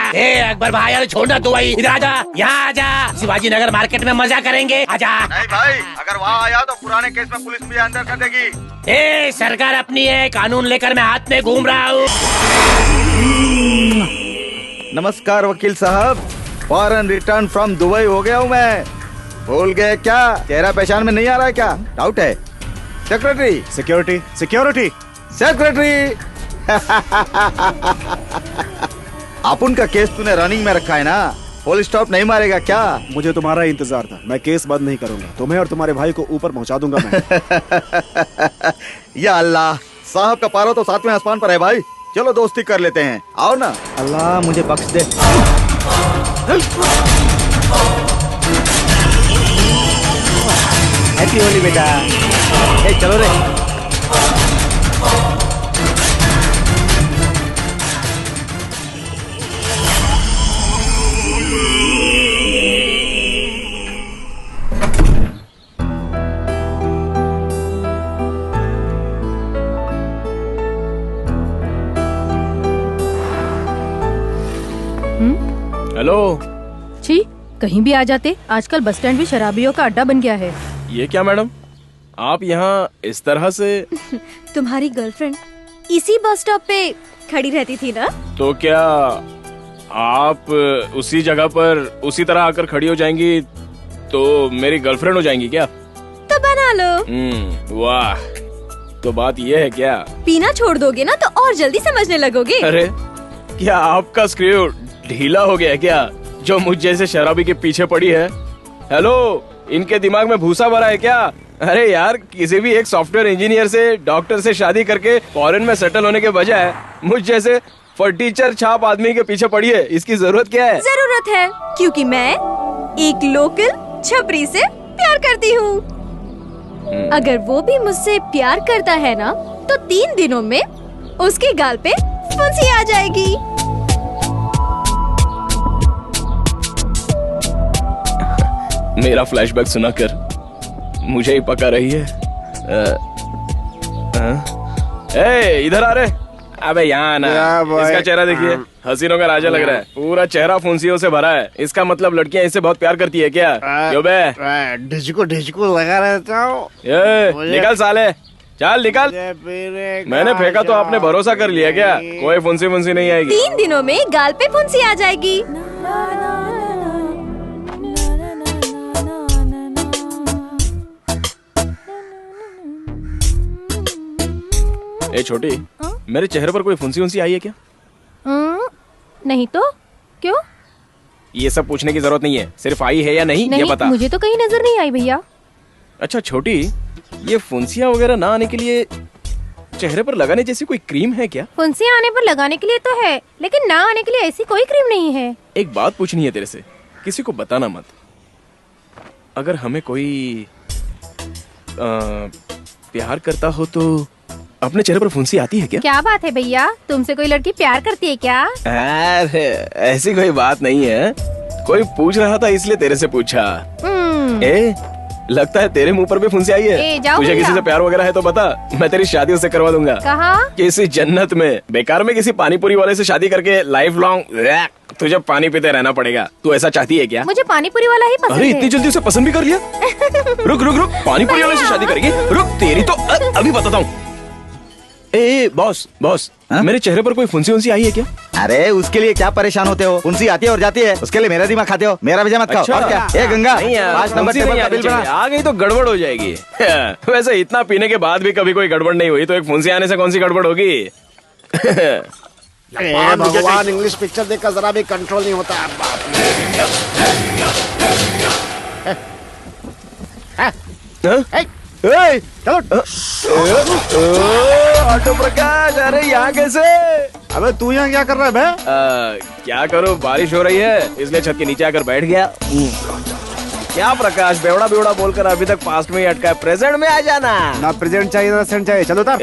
अकबर भाई, अरे छोड़ना तू भाई, इधर आजा, यहाँ आजा, शिवाजी नगर मार्केट में मजा करेंगे, आजा। नहीं भाई, अगर वहाँ आया तो पुराने केस में पुलिस मुझे अंदर कर देगी। सरकार अपनी है, कानून लेकर मैं हाथ में घूम रहा हूँ। नमस्कार वकील साहब, फॉरेन रिटर्न फ्रॉम दुबई हो गया हूँ मैं। भूल गए क्या? चेहरा पहचान में नहीं आ रहा है क्या? डाउट है? Secretary, security, security, secretary. अपुन का केस तूने रनिंग में रखा है ना, पुलिस स्टॉप नहीं मारेगा क्या? मुझे तुम्हारा इंतजार था। मैं केस बंद नहीं करूंगा, तुम्हें और तुम्हारे भाई को ऊपर पहुंचा दूंगा मैं। या अल्लाह, साहब का पारा तो सातवें आसमान पर है भाई। चलो दोस्ती कर लेते हैं, आओ ना। अल्लाह मुझे बख्श दे। हैप्पी होली बेटा। चलो रे। हेलो। छी, कहीं भी आ जाते। आजकल बस स्टैंड भी शराबियों का अड्डा बन गया है। ये क्या मैडम, आप यहाँ इस तरह से? तुम्हारी गर्लफ्रेंड इसी बस स्टॉप पे खड़ी रहती थी ना? तो क्या आप उसी जगह पर उसी तरह आकर खड़ी हो जाएंगी तो मेरी गर्लफ्रेंड हो जाएंगी क्या? तो बना लो। वाह, तो बात ये है क्या? पीना छोड़ दोगे ना तो और जल्दी समझने लगोगे। अरे क्या आपका स्क्रू ढीला हो गया है क्या, जो मुझ जैसे शराबी के पीछे पड़ी है? हेलो, इनके दिमाग में भूसा भरा है क्या? अरे यार, किसी भी एक सॉफ्टवेयर इंजीनियर से, डॉक्टर से शादी करके फॉरेन में सेटल होने के बजाय मुझ जैसे फर्नीचर छाप आदमी के पीछे पड़ी है। इसकी जरूरत क्या है? जरूरत है, क्योंकि मैं एक लोकल छपरी से प्यार करती हूँ। अगर वो भी मुझसे प्यार करता है ना, तो 3 दिनों में उसके गाल पे फुंसी आ जाएगी। मेरा फ्लैशबैक सुनाकर मुझे ही पका रही है। इधर आ रहे। अबे यहाँ ना, इसका चेहरा देखिए, हसीनों का राजा लग रहा है। पूरा चेहरा फुंसियों से भरा है। इसका मतलब लड़कियां इससे बहुत प्यार करती है क्या? क्यों बे? डिजको लगा रहता हूँ। निकल साले, चल निकल। मैंने फेंका तो आपने भरोसा कर लिया क्या? कोई फुंसी फुंसी नहीं आएगी। 3 दिनों में गाल पे फुंसी आ जाएगी। ए छोटी, मेरे चेहरे पर कोई फुंसी उंसी आई है क्या? नहीं तो क्यों? ये सब पूछने की जरूरत नहीं है, सिर्फ आई है या नहीं ये बता। मुझे तो कहीं नजर नहीं आई भैया। अच्छा छोटी, ये फुंसियाँ वगैरह ना आने के लिए चेहरे पर लगाने जैसी कोई क्रीम है क्या? फुंसी आने पर लगाने के लिए तो है, लेकिन ना आने के लिए ऐसी कोई क्रीम नहीं है। एक बात पूछनी है तेरे से, किसी को बताना मत। अगर हमें कोई प्यार करता हो तो अपने चेहरे पर फुंसी आती है क्या? क्या बात है भैया, तुमसे कोई लड़की प्यार करती है क्या? अरे ऐसी कोई बात नहीं है, कोई पूछ रहा था इसलिए तेरे से पूछा। ए, लगता है तेरे मुंह पर भी फुंसी आई है। तुझे किसी से प्यार वगैरह है तो बता, मैं तेरी शादी उससे करवा दूंगा। कहाँ? किसी जन्नत में। बेकार में किसी पानीपुरी वाले से शादी करके लाइफ लॉन्ग तुझे पानी पीते रहना पड़ेगा। तू ऐसा चाहती है क्या? मुझे पानीपुरी वाला ही पसंद है। अरे इतनी जल्दी उसे पसंद भी कर लिया? रुक रुक रुक, पानीपुरी वाले से शादी करेगी? रुक, तेरी तो अभी बताता हूँ। ए बॉस, मेरे चेहरे पर कोई फुंसी उंसी आई है क्या? अरे उसके लिए क्या परेशान होते हो? फुंसी आती है और जाती है, उसके लिए मेरा दिमाग खाते हो। मेरा वजह मत खाओ। अच्छा, और क्या? ए गंगा, 5 नंबर टेबल का बिल बना। आ गई तो गड़बड़ हो जाएगी। वैसे इतना पीने के बाद भी कभी कोई गड़बड़ नहीं हुई, तो एक फुंसी आने से कौन सी गड़बड़ होगी? भगवान, इंग्लिश पिक्चर देखकर जरा भी कंट्रोल नहीं होता। ऑटो प्रकाश, अरे यहाँ कैसे? अबे तू यहाँ क्या कर रहा है बे? क्या करूँ, बारिश हो रही है इसलिए छत के नीचे आकर बैठ गया। क्या प्रकाश, बेवड़ा बेवड़ा बोलकर अभी तक पास्ट में ही अटका है। प्रेजेंट में आ जाना। ना प्रेजेंट चाहिए ना सेंट चाहिए। चलो तब।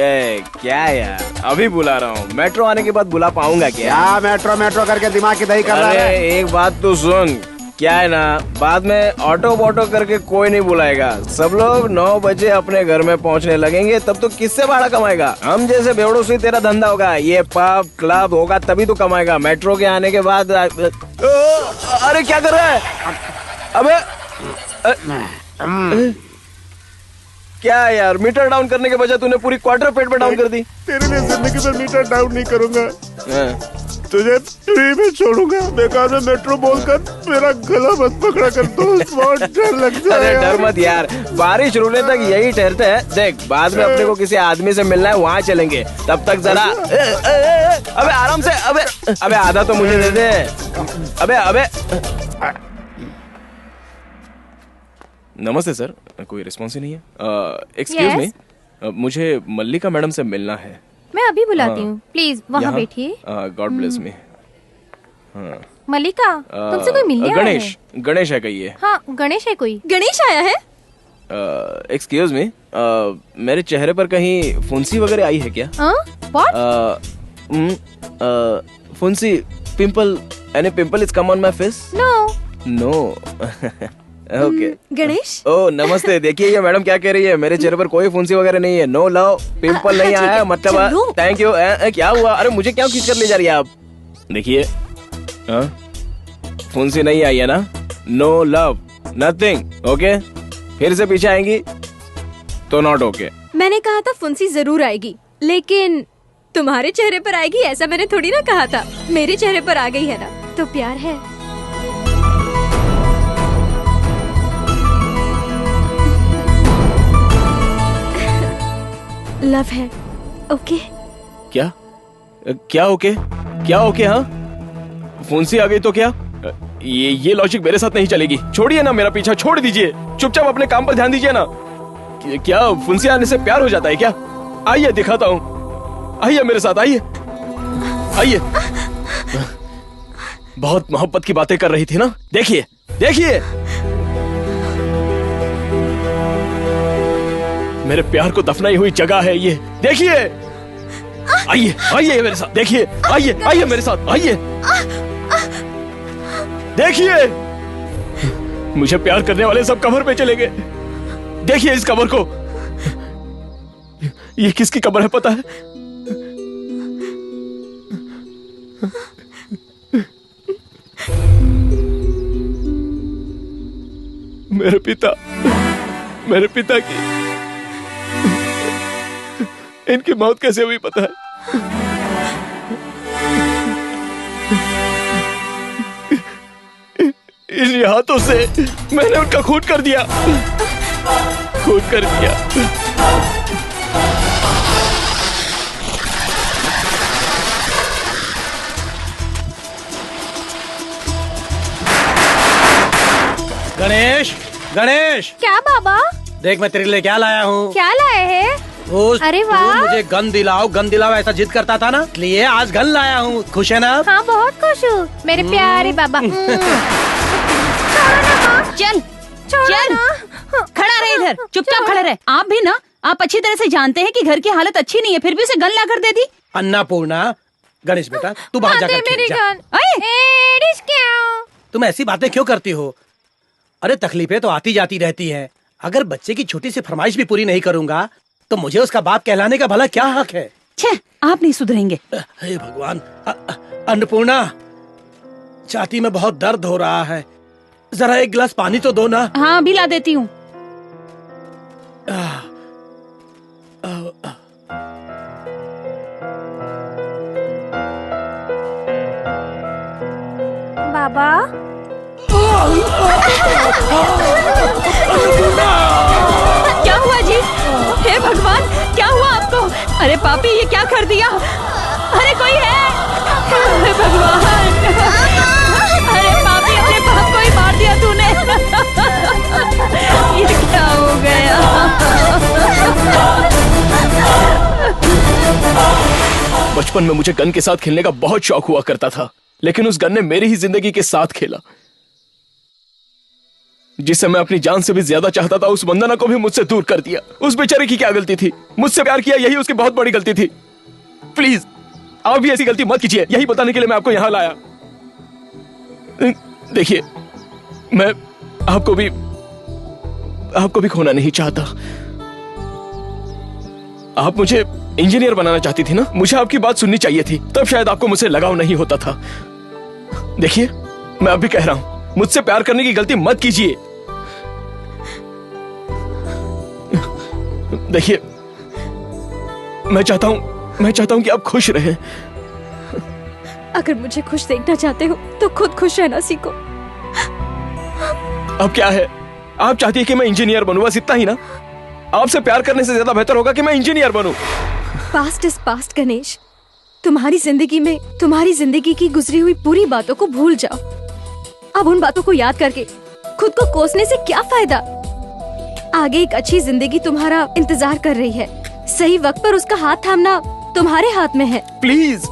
क्या यार, अभी बुला रहा हूँ। मेट्रो आने के बाद बुला पाऊंगा क्या? मेट्रो करके दिमाग की दही कर रहा है। एक बात तो सुन, क्या है ना, बाद में ऑटो करके कोई नहीं बुलाएगा। सब लोग 9 बजे अपने घर में पहुंचने लगेंगे, तब तो किससे भाड़ा कमाएगा? हम जैसे बेवड़ों से तेरा धंधा होगा, ये पब क्लब होगा तभी तो कमाएगा। मेट्रो के आने के बाद अरे क्या कर रहा है? अबे क्या यार, मीटर डाउन करने के बजाय तूने पूरी क्वार्टर पेट पे डाउन कर दी। तेरे लिए जिंदगी में मीटर डाउन नहीं करूंगा, तुझे फ्री में छोड़ूंगा। बेकार में मेट्रो बोलकर मेरा गला मत पकड़ा कर दोस्त, बहुत डर लगता है। अरे डर मत यार, बारिश रुकने तक यही ठहरते हैं। देख, बाद में अपने को किसी आदमी से मिलना है, वहाँ चलेंगे। तब तक जरा अबे आराम से, अबे आधा तो मुझे दे दे। अबे नमस्ते सर, कोई रिस्पॉन्स ही नहीं है। एक्सक्यूज मी, मुझे मल्लिका मैडम से मिलना है। मैं अभी बुलाती हूँ, प्लीज वहाँ बैठिए। God bless me. मल्लिका, तुमसे कोई मिलने आया है? गणेश है कहिए। हाँ, गणेश है कोई। गणेश आया है? एक्सक्यूज मी, मेरे चेहरे पर कहीं फुंसी वगैरह आई है क्या? What? फुंसी, pimple, any pimple is come on my face? No. Okay. Ganesh, ओ नमस्ते। देखिए ये मैडम क्या कह रही है, मेरे चेहरे पर कोई फुंसी वगैरह नहीं है। नो लव, पिंपल नहीं आया है, मतलब थैंक यू। क्या हुआ? अरे मुझे क्या खींच कर ले जा रही है आप? देखिए फुंसी नहीं आई है ना? No love, nothing. ओके, फिर से पीछे आएंगी तो नॉट ओके। मैंने कहा था फुंसी जरूर आएगी, लेकिन तुम्हारे चेहरे पर आएगी ऐसा मैंने थोड़ी ना कहा था। मेरे चेहरे पर आ गई है ना, तो प्यार है। लव है। ओके? क्या ओके? क्या ओके? हाँ, फुंसी आ गई तो क्या? ये लॉजिक मेरे साथ नहीं चलेगी। छोड़िए ना मेरा पीछा, छोड़ दीजिए। चुपचाप अपने काम पर ध्यान दीजिए ना। क्या फुंसी आने से प्यार हो जाता है क्या? आइए दिखाता हूँ, आइए मेरे साथ, आइए आइए। बहुत मोहब्बत की बातें कर रही थी ना। देखिए देखिए, मेरे प्यार को दफनाई हुई जगह है ये। देखिए, आइए आइए मेरे साथ, देखिए, आइए आइए मेरे साथ, आइए देखिए। मुझे प्यार करने वाले सब कब्र पे चले गए। देखिए इस कब्र को। ये किसकी कब्र है पता है? मेरे पिता की। इनकी मौत कैसे हुई पता है? इन हाथों से मैंने उनका खून कर दिया। गणेश, क्या बाबा? देख मैं तेरे लिए क्या लाया हूँ। क्या लाए हैं? अरे वाह! मुझे गन दिलाओ ऐसा जिद करता था ना, इसलिए आज गन लाया हूँ। खुश है ना? हाँ, बहुत खुश हूँ मेरे प्यारे बाबा। चल खड़ा रहे इधर, चुपचाप खड़ा रहे। आप भी ना, आप अच्छी तरह से जानते हैं कि घर की हालत अच्छी नहीं है, फिर भी उसे गन लाकर दे दी। अन्नपूर्णा, गणेश बेटा तू बाहर जाकर खेल जा। तुम ऐसी बातें क्यों करती हो? अरे तकलीफें तो आती जाती रहती हैं। अगर बच्चे की छोटी सी फरमाइश भी पूरी नहीं करूंगा तो मुझे उसका बाप कहलाने का भला क्या हक है? छे, आप नहीं सुधरेंगे। हे भगवान। अन्नपूर्णा, छाती में बहुत दर्द हो रहा है, जरा एक गिलास पानी तो दो ना। हाँ, अभी ला देती हूँ। बाबा, क्या हुआ जी? हे भगवान, क्या हुआ आपको? अरे पापी, ये क्या कर दिया? अरे कोई है? अरे भगवान, अरे पापी, अपने बाप को ही मार दिया तूने। ये क्या हो गया? बचपन में मुझे गन के साथ खेलने का बहुत शौक हुआ करता था, लेकिन उस गन ने मेरी ही जिंदगी के साथ खेला। जिसे मैं अपनी जान से भी ज्यादा चाहता था, उस वंदना को भी मुझसे दूर कर दिया। उस बेचारे की क्या गलती थी? मुझसे प्यार किया, यही उसकी बहुत बड़ी गलती थी। प्लीज आप भी ऐसी गलती मत कीजिए, यही बताने के लिए मैं आपको यहां लाया। देखिए, मैं आपको भी खोना नहीं चाहता। आप मुझे इंजीनियर बनाना चाहती थी ना, मुझे आपकी बात सुननी चाहिए थी, तब शायद आपको मुझसे लगाव नहीं होता था। देखिए, मैं अब भी कह रहा हूं, मुझसे प्यार करने की गलती मत कीजिए। देखिए, मैं चाहता हूं कि आप खुश रहें। अगर मुझे खुश देखना चाहते हो तो खुद खुश रहना सीखो। अब क्या है, आप चाहती है कि मैं इंजीनियर बनूं, बस इतना ही ना? आपसे प्यार करने से ज्यादा बेहतर होगा कि मैं इंजीनियर बनूं। Past is past Ganesh. तुम्हारी जिंदगी की गुजरी हुई पूरी बातों को भूल जाओ। अब उन बातों को याद करके खुद को कोसने से क्या फायदा। आगे एक अच्छी जिंदगी तुम्हारा इंतजार कर रही है। सही वक्त पर उसका हाथ थामना तुम्हारे हाथ में है। प्लीज,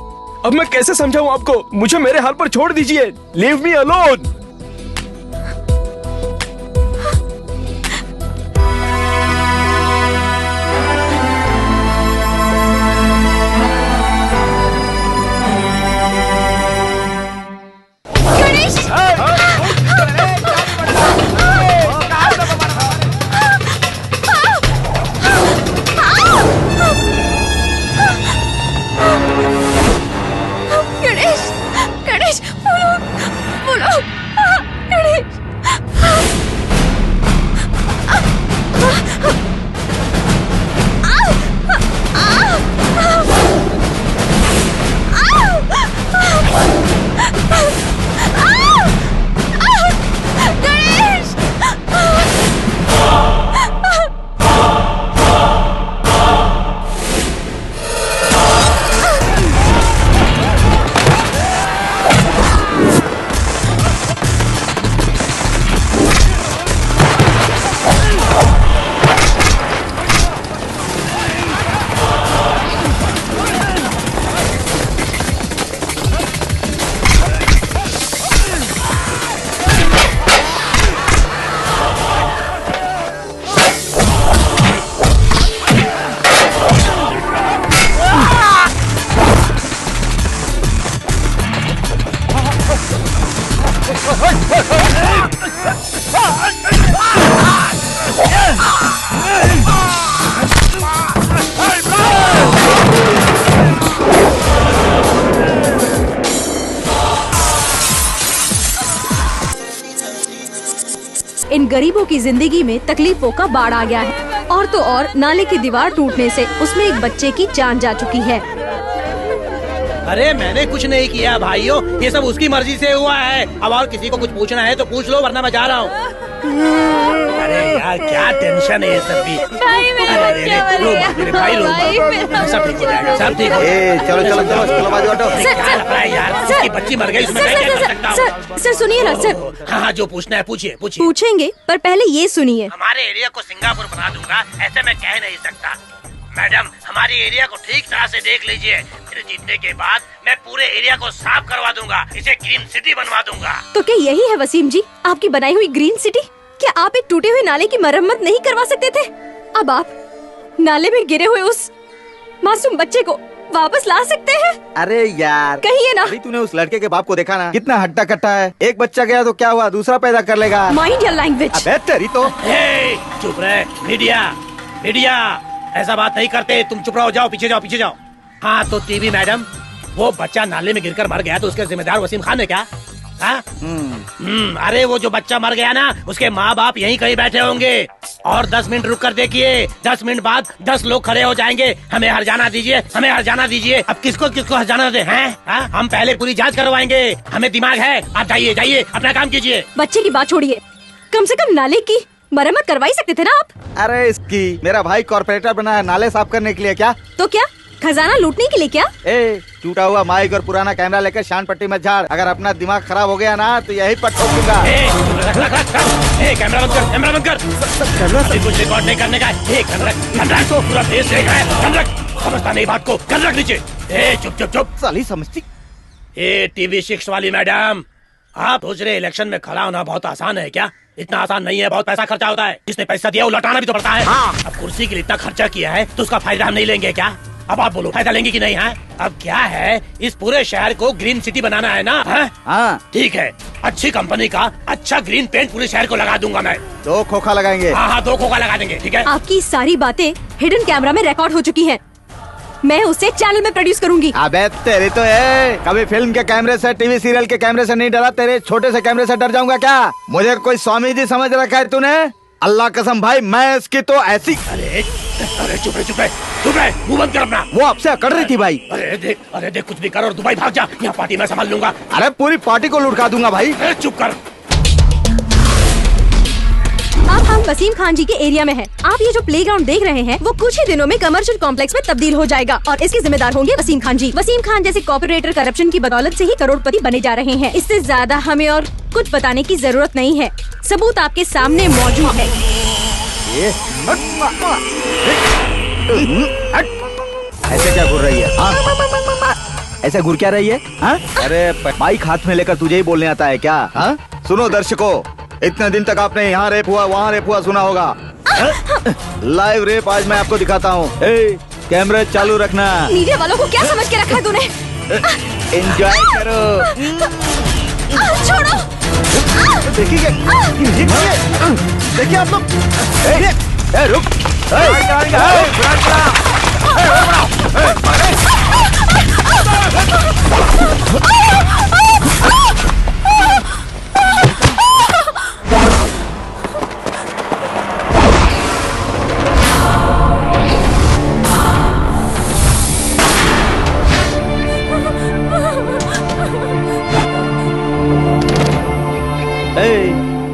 अब मैं कैसे समझाऊं आपको? मुझे मेरे हाल पर छोड़ दीजिए। Leave me alone. गणेश, बोलो, गणेश। इन गरीबों की जिंदगी में तकलीफों का बाढ़ आ गया है। और तो और नाले की दीवार टूटने से उसमें एक बच्चे की जान जा चुकी है। अरे मैंने कुछ नहीं किया भाइयों, ये सब उसकी मर्जी से हुआ है। अब और किसी को कुछ पूछना है तो पूछ लो, वरना मैं जा रहा हूँ। अरे यार, क्या टेंशन है ये सब भी। मेरे भाई लोग, सब ठीक हो जाएगा, सब ठीक हो जाएगा। चलो यार, उसकी बच्ची मर गई, उसमें मैं क्या कर सकता हूँ? सर सुनिए ना सर। हाँ, जो पूछना है पूछिए। पूछेंगे, पर पहले ये सुनिए। हमारे एरिया को सिंगापुर बना दूंगा, ऐसे मैं कह नहीं सकता। मैडम, हमारी एरिया को ठीक तरह से देख लीजिए। मेरे जीतने के बाद मैं पूरे एरिया को साफ करवा दूंगा, इसे ग्रीन सिटी बनवा दूंगा। तो क्या यही है वसीम जी, आपकी बनाई हुई ग्रीन सिटी? क्या आप एक टूटे हुए नाले की मरम्मत नहीं करवा सकते थे? अब आप नाले में गिरे हुए उस मासूम बच्चे को वापस ला सकते हैं? अरे यार, कहिए ना। अभी तूने उस लड़के के बाप को देखा ना, कितना हट्टा कट्टा है। एक बच्चा गया तो क्या हुआ, दूसरा पैदा कर लेगा। Mind your language. अबे तेरी तो। चुप रहे। मीडिया ऐसा बात नहीं करते। तुम चुप रहो, जाओ पीछे जाओ। हाँ तो टीवी मैडम, वो बच्चा नाले में गिरकर मर गया तो उसके जिम्मेदार वसीम खान है क्या? अरे वो जो बच्चा मर गया ना, उसके माँ बाप यहीं कहीं बैठे होंगे। और 10 मिनट रुक कर देखिए, 10 मिनट बाद 10 लोग खड़े हो जाएंगे। हमें हर जाना दीजिए। अब किसको हर जाना दे हैं? हम पहले पूरी जांच करवाएंगे। हमें दिमाग है। आप जाइए, अपना काम कीजिए। बच्चे की बात छोड़िए, कम से कम नाले की मरम्मत करवा ही सकते थे ना आप। अरे इसकी, मेरा भाई कॉर्पोरेटर बना है, नाले साफ करने के लिए क्या? तो क्या खजाना लूटने के लिए क्या? टूटा हुआ माइक और पुराना कैमरा लेकर शान पट्टी में झाड़। अगर अपना दिमाग खराब हो गया ना तो यही पर ठोक दूंगा। कैमरा बंद कर। कुछ रिकॉर्ड नहीं करने का है। पूरा देश देख रहा है। समझता नहीं बात को, कर रख नीचे। चुप। साली समझती। टीवी 6 वाली मैडम, आप सोच रहे इलेक्शन में खड़ा होना बहुत आसान है क्या? इतना आसान नहीं है, बहुत पैसा खर्चा होता है। जिसने पैसा दिया वो लौटाना भी तो पड़ता है। अब कुर्सी के लिए इतना खर्चा किया है तो उसका फायदा हम नहीं लेंगे क्या? अब आप बोलो, फायदा लेंगे कि नहीं? है अब क्या है, इस पूरे शहर को ग्रीन सिटी बनाना है ना? हाँ ठीक है, अच्छी कंपनी का अच्छा ग्रीन पेंट पूरे शहर को लगा दूंगा मैं। 2 खोखा लगाएंगे। हाँ 2 खोखा लगा देंगे, ठीक है। आपकी सारी बातें हिडन कैमरा में रिकॉर्ड हो चुकी हैं। मैं उसे चैनल में प्रोड्यूस करूंगी। अबे तेरी तो है, कभी फिल्म के कैमरे से, टीवी सीरियल के कैमरे से नहीं डरा, तेरे छोटे से कैमरे से डर जाऊंगा क्या? मुझे कोई स्वामी जी समझ रखा है तूने? अल्लाह कसम भाई, मैं इसकी तो ऐसी। अरे चुप रहे, मुंह बंद कर अपना। वो आपसे अकड़ रही थी भाई। अरे देख कुछ भी कर और दुबई भाग जा, यहाँ पार्टी मैं संभाल लूंगा। अरे पूरी पार्टी को लुढ़का दूंगा भाई। चुप कर। अब हम वसीम खान जी के एरिया में हैं। आप ये जो प्लेग्राउंड देख रहे हैं वो कुछ ही दिनों में कमर्शियल कॉम्प्लेक्स में तब्दील हो जाएगा और इसके जिम्मेदार होंगे वसीम खान जी। वसीम खान जैसे कॉर्पोरेटर करप्शन की बदौलत से ही करोड़पति बने जा रहे हैं। इससे ज्यादा हमें और कुछ बताने की जरूरत नहीं है, सबूत आपके सामने मौजूद है। ऐसे क्या घूर रही है? ऐसे घूर क्या रही है? हाँ? अरे माइक हाथ में लेकर तुझे ही बोलने आता है क्या? हाँ? सुनो दर्शकों, इतने दिन तक आपने यहाँ रेप हुआ वहाँ रेप हुआ सुना होगा। लाइव रेप आज मैं आपको दिखाता हूँ। कैमरा चालू रखना। मीडिया वालों को क्या समझ के रखा है तूने? एंजॉय करो। छोड़ो। देखिए आप लोग। रुक।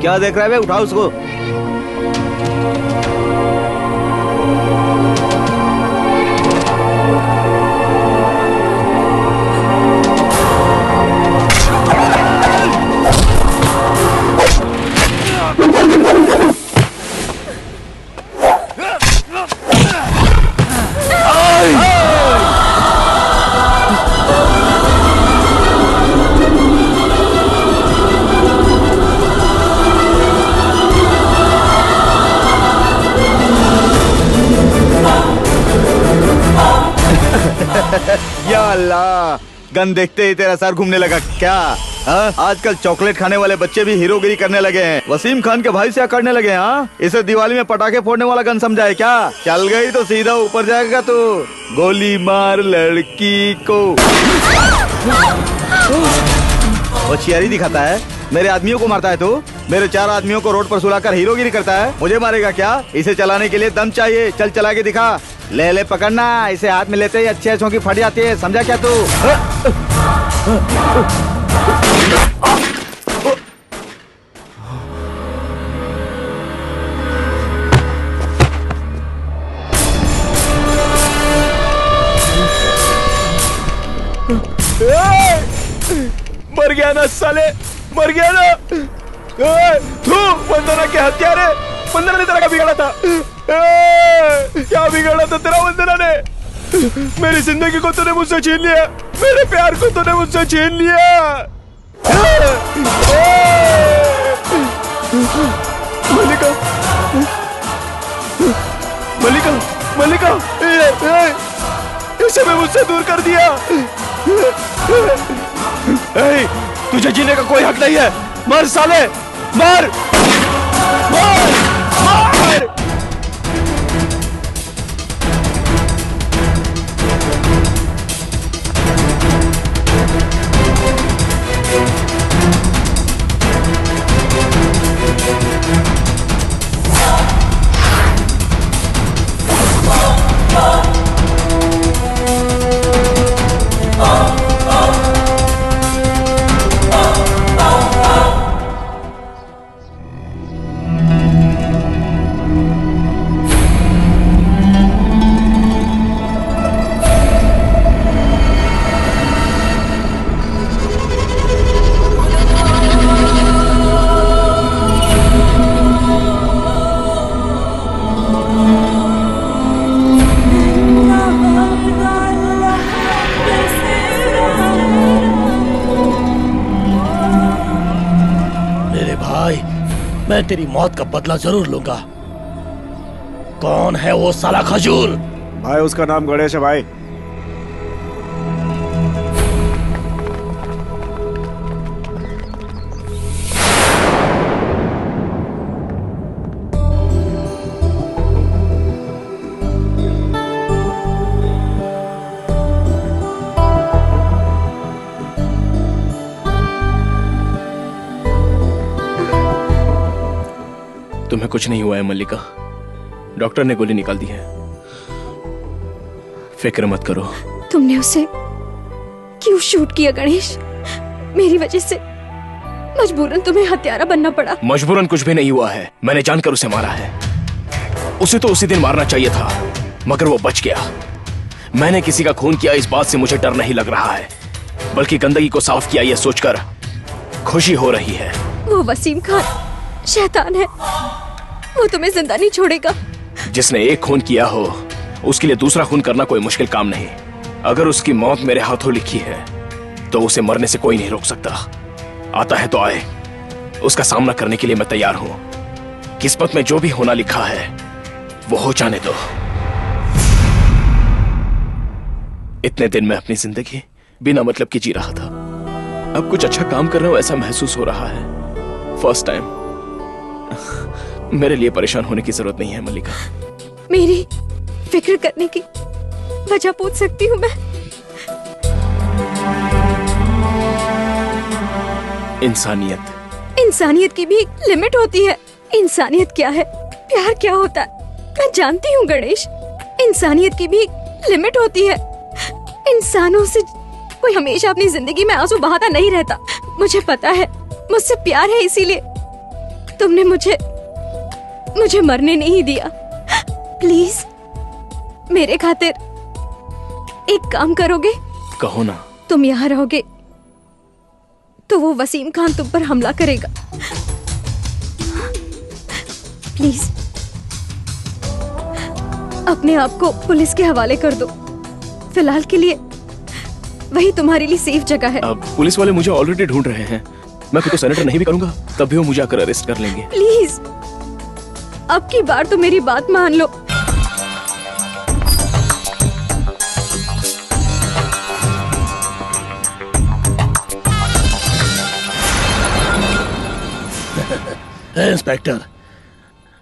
क्या देख रहा है बे? उठाओ उसको। या अल्लाह, गन देखते ही तेरा सर घूमने लगा क्या? आजकल चॉकलेट खाने वाले बच्चे भी हीरोगिरी करने लगे हैं। वसीम खान के भाई से करने लगे हैं। इसे दिवाली में पटाखे फोड़ने वाला गन समझा है क्या? चल गई तो सीधा ऊपर जाएगा तू। गोली मार लड़की को। होशियारी दिखाता है, मेरे आदमियों को मारता है तू। मेरे 4 आदमियों को रोड पर सुलाकर हीरोगिरी करता है। मुझे मारेगा क्या? इसे चलाने के लिए दम चाहिए। चल चला के दिखा। ले पकड़ना। इसे हाथ में लेते ही अच्छे अच्छों की फट जाती है, समझा क्या तू? मर गया ना साले, मर गया ना। तू वंदना के हत्यारे। वंदना ने तेरा क्या बिगाड़ा था? क्या बिगाड़ा था तेरा वंदना ने? मेरी जिंदगी को तूने मुझसे छीन लिया, मेरे प्यार को तूने मुझसे छीन लिया। मल्लिका, मल्लिका, मल्लिका, इसे मैं मुझसे दूर कर दिया। तुझे जीने का कोई हक नहीं है। मर साले, मर, मर, मर। मैं तेरी मौत का बदला जरूर लूंगा। कौन है वो साला खजूर? भाई उसका नाम गणेश है भाई। तुम्हें कुछ नहीं हुआ है मल्लिका, डॉक्टर ने गोली निकाल दी है, फिक्र मत करो। तुमने उसे क्यों शूट किया गणेश? मेरी वजह से मजबूरन तुम्हें हत्यारा बनना पड़ा। मजबूरन कुछ भी नहीं हुआ है, मैंने जानकर उसे मारा है। उसे तो उसी दिन मारना चाहिए था, मगर वो बच गया। मैंने किसी का खून किया इस बात से मुझे डर नहीं लग रहा है, बल्कि गंदगी को साफ किया यह सोचकर खुशी हो रही है। वो वसीम खान शैतान है, वो तुम्हें जिंदा नहीं छोड़ेगा। जिसने एक खून किया हो उसके लिए दूसरा खून करना कोई मुश्किल काम नहीं। अगर उसकी मौत मेरे हाथों लिखी है तो उसे मरने से कोई नहीं रोक सकता। आता है तो आए, उसका सामना करने के लिए मैं तैयार हूं। किस्मत में जो भी होना लिखा है वो हो जाने दो। इतने दिन मैं अपनी जिंदगी बिना मतलब की जी रहा था, अब कुछ अच्छा काम कर रहा हूं ऐसा महसूस हो रहा है। First time. मेरे लिए परेशान होने की जरूरत नहीं है मल्लिका। मेरी फिक्र करने की वजह पूछ सकती हूँ मैं? इंसानियत। इंसानियत की भी एक लिमिट होती है। इंसानियत क्या है, प्यार क्या होता है, मैं जानती हूँ गणेश। इंसानियत की भी एक लिमिट होती है। इंसानों से कोई हमेशा अपनी जिंदगी में आंसू बहाता नहीं रहता। मुझे पता है, मुझसे प्यार है, इसीलिए तुमने मुझे मरने नहीं दिया। प्लीज मेरे खातिर एक काम करोगे? कहो ना। तुम यहाँ रहोगे तो वो वसीम खान तुम पर हमला करेगा। प्लीज अपने आप को पुलिस के हवाले कर दो। फिलहाल के लिए वही तुम्हारे लिए सेफ जगह है। अब पुलिस वाले मुझे ऑलरेडी ढूंढ रहे हैं। मैं खुद को सरेंडर नहीं भी करूंगा तब भी वो मुझे आकर अरेस्ट कर लेंगे। प्लीज अब की बार तो मेरी बात मान लो। इंस्पेक्टर,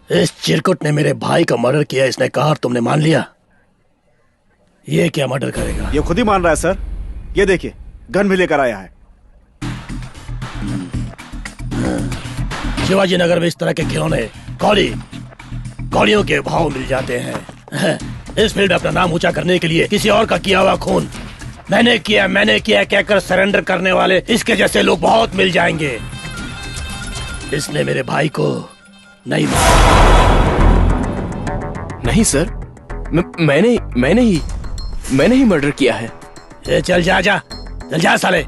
इस चिरकुट ने मेरे भाई का मर्डर किया, इसने कहा और तुमने मान लिया। ये क्या मर्डर करेगा? ये खुद ही मान रहा है सर। ये देखिए, गन भी लेकर आया है। शिवाजी नगर में इस तरह के खिलौने कौड़ियों के भाव मिल जाते हैं। इस फील्ड में अपना नाम ऊंचा करने के लिए किसी और का किया हुआ खून मैंने किया कहकर सरेंडर करने वाले इसके जैसे लोग बहुत मिल जाएंगे। इसने मेरे भाई को नहीं मारा। नहीं सर, मैंने ही मर्डर किया है। ए, चल जा साले।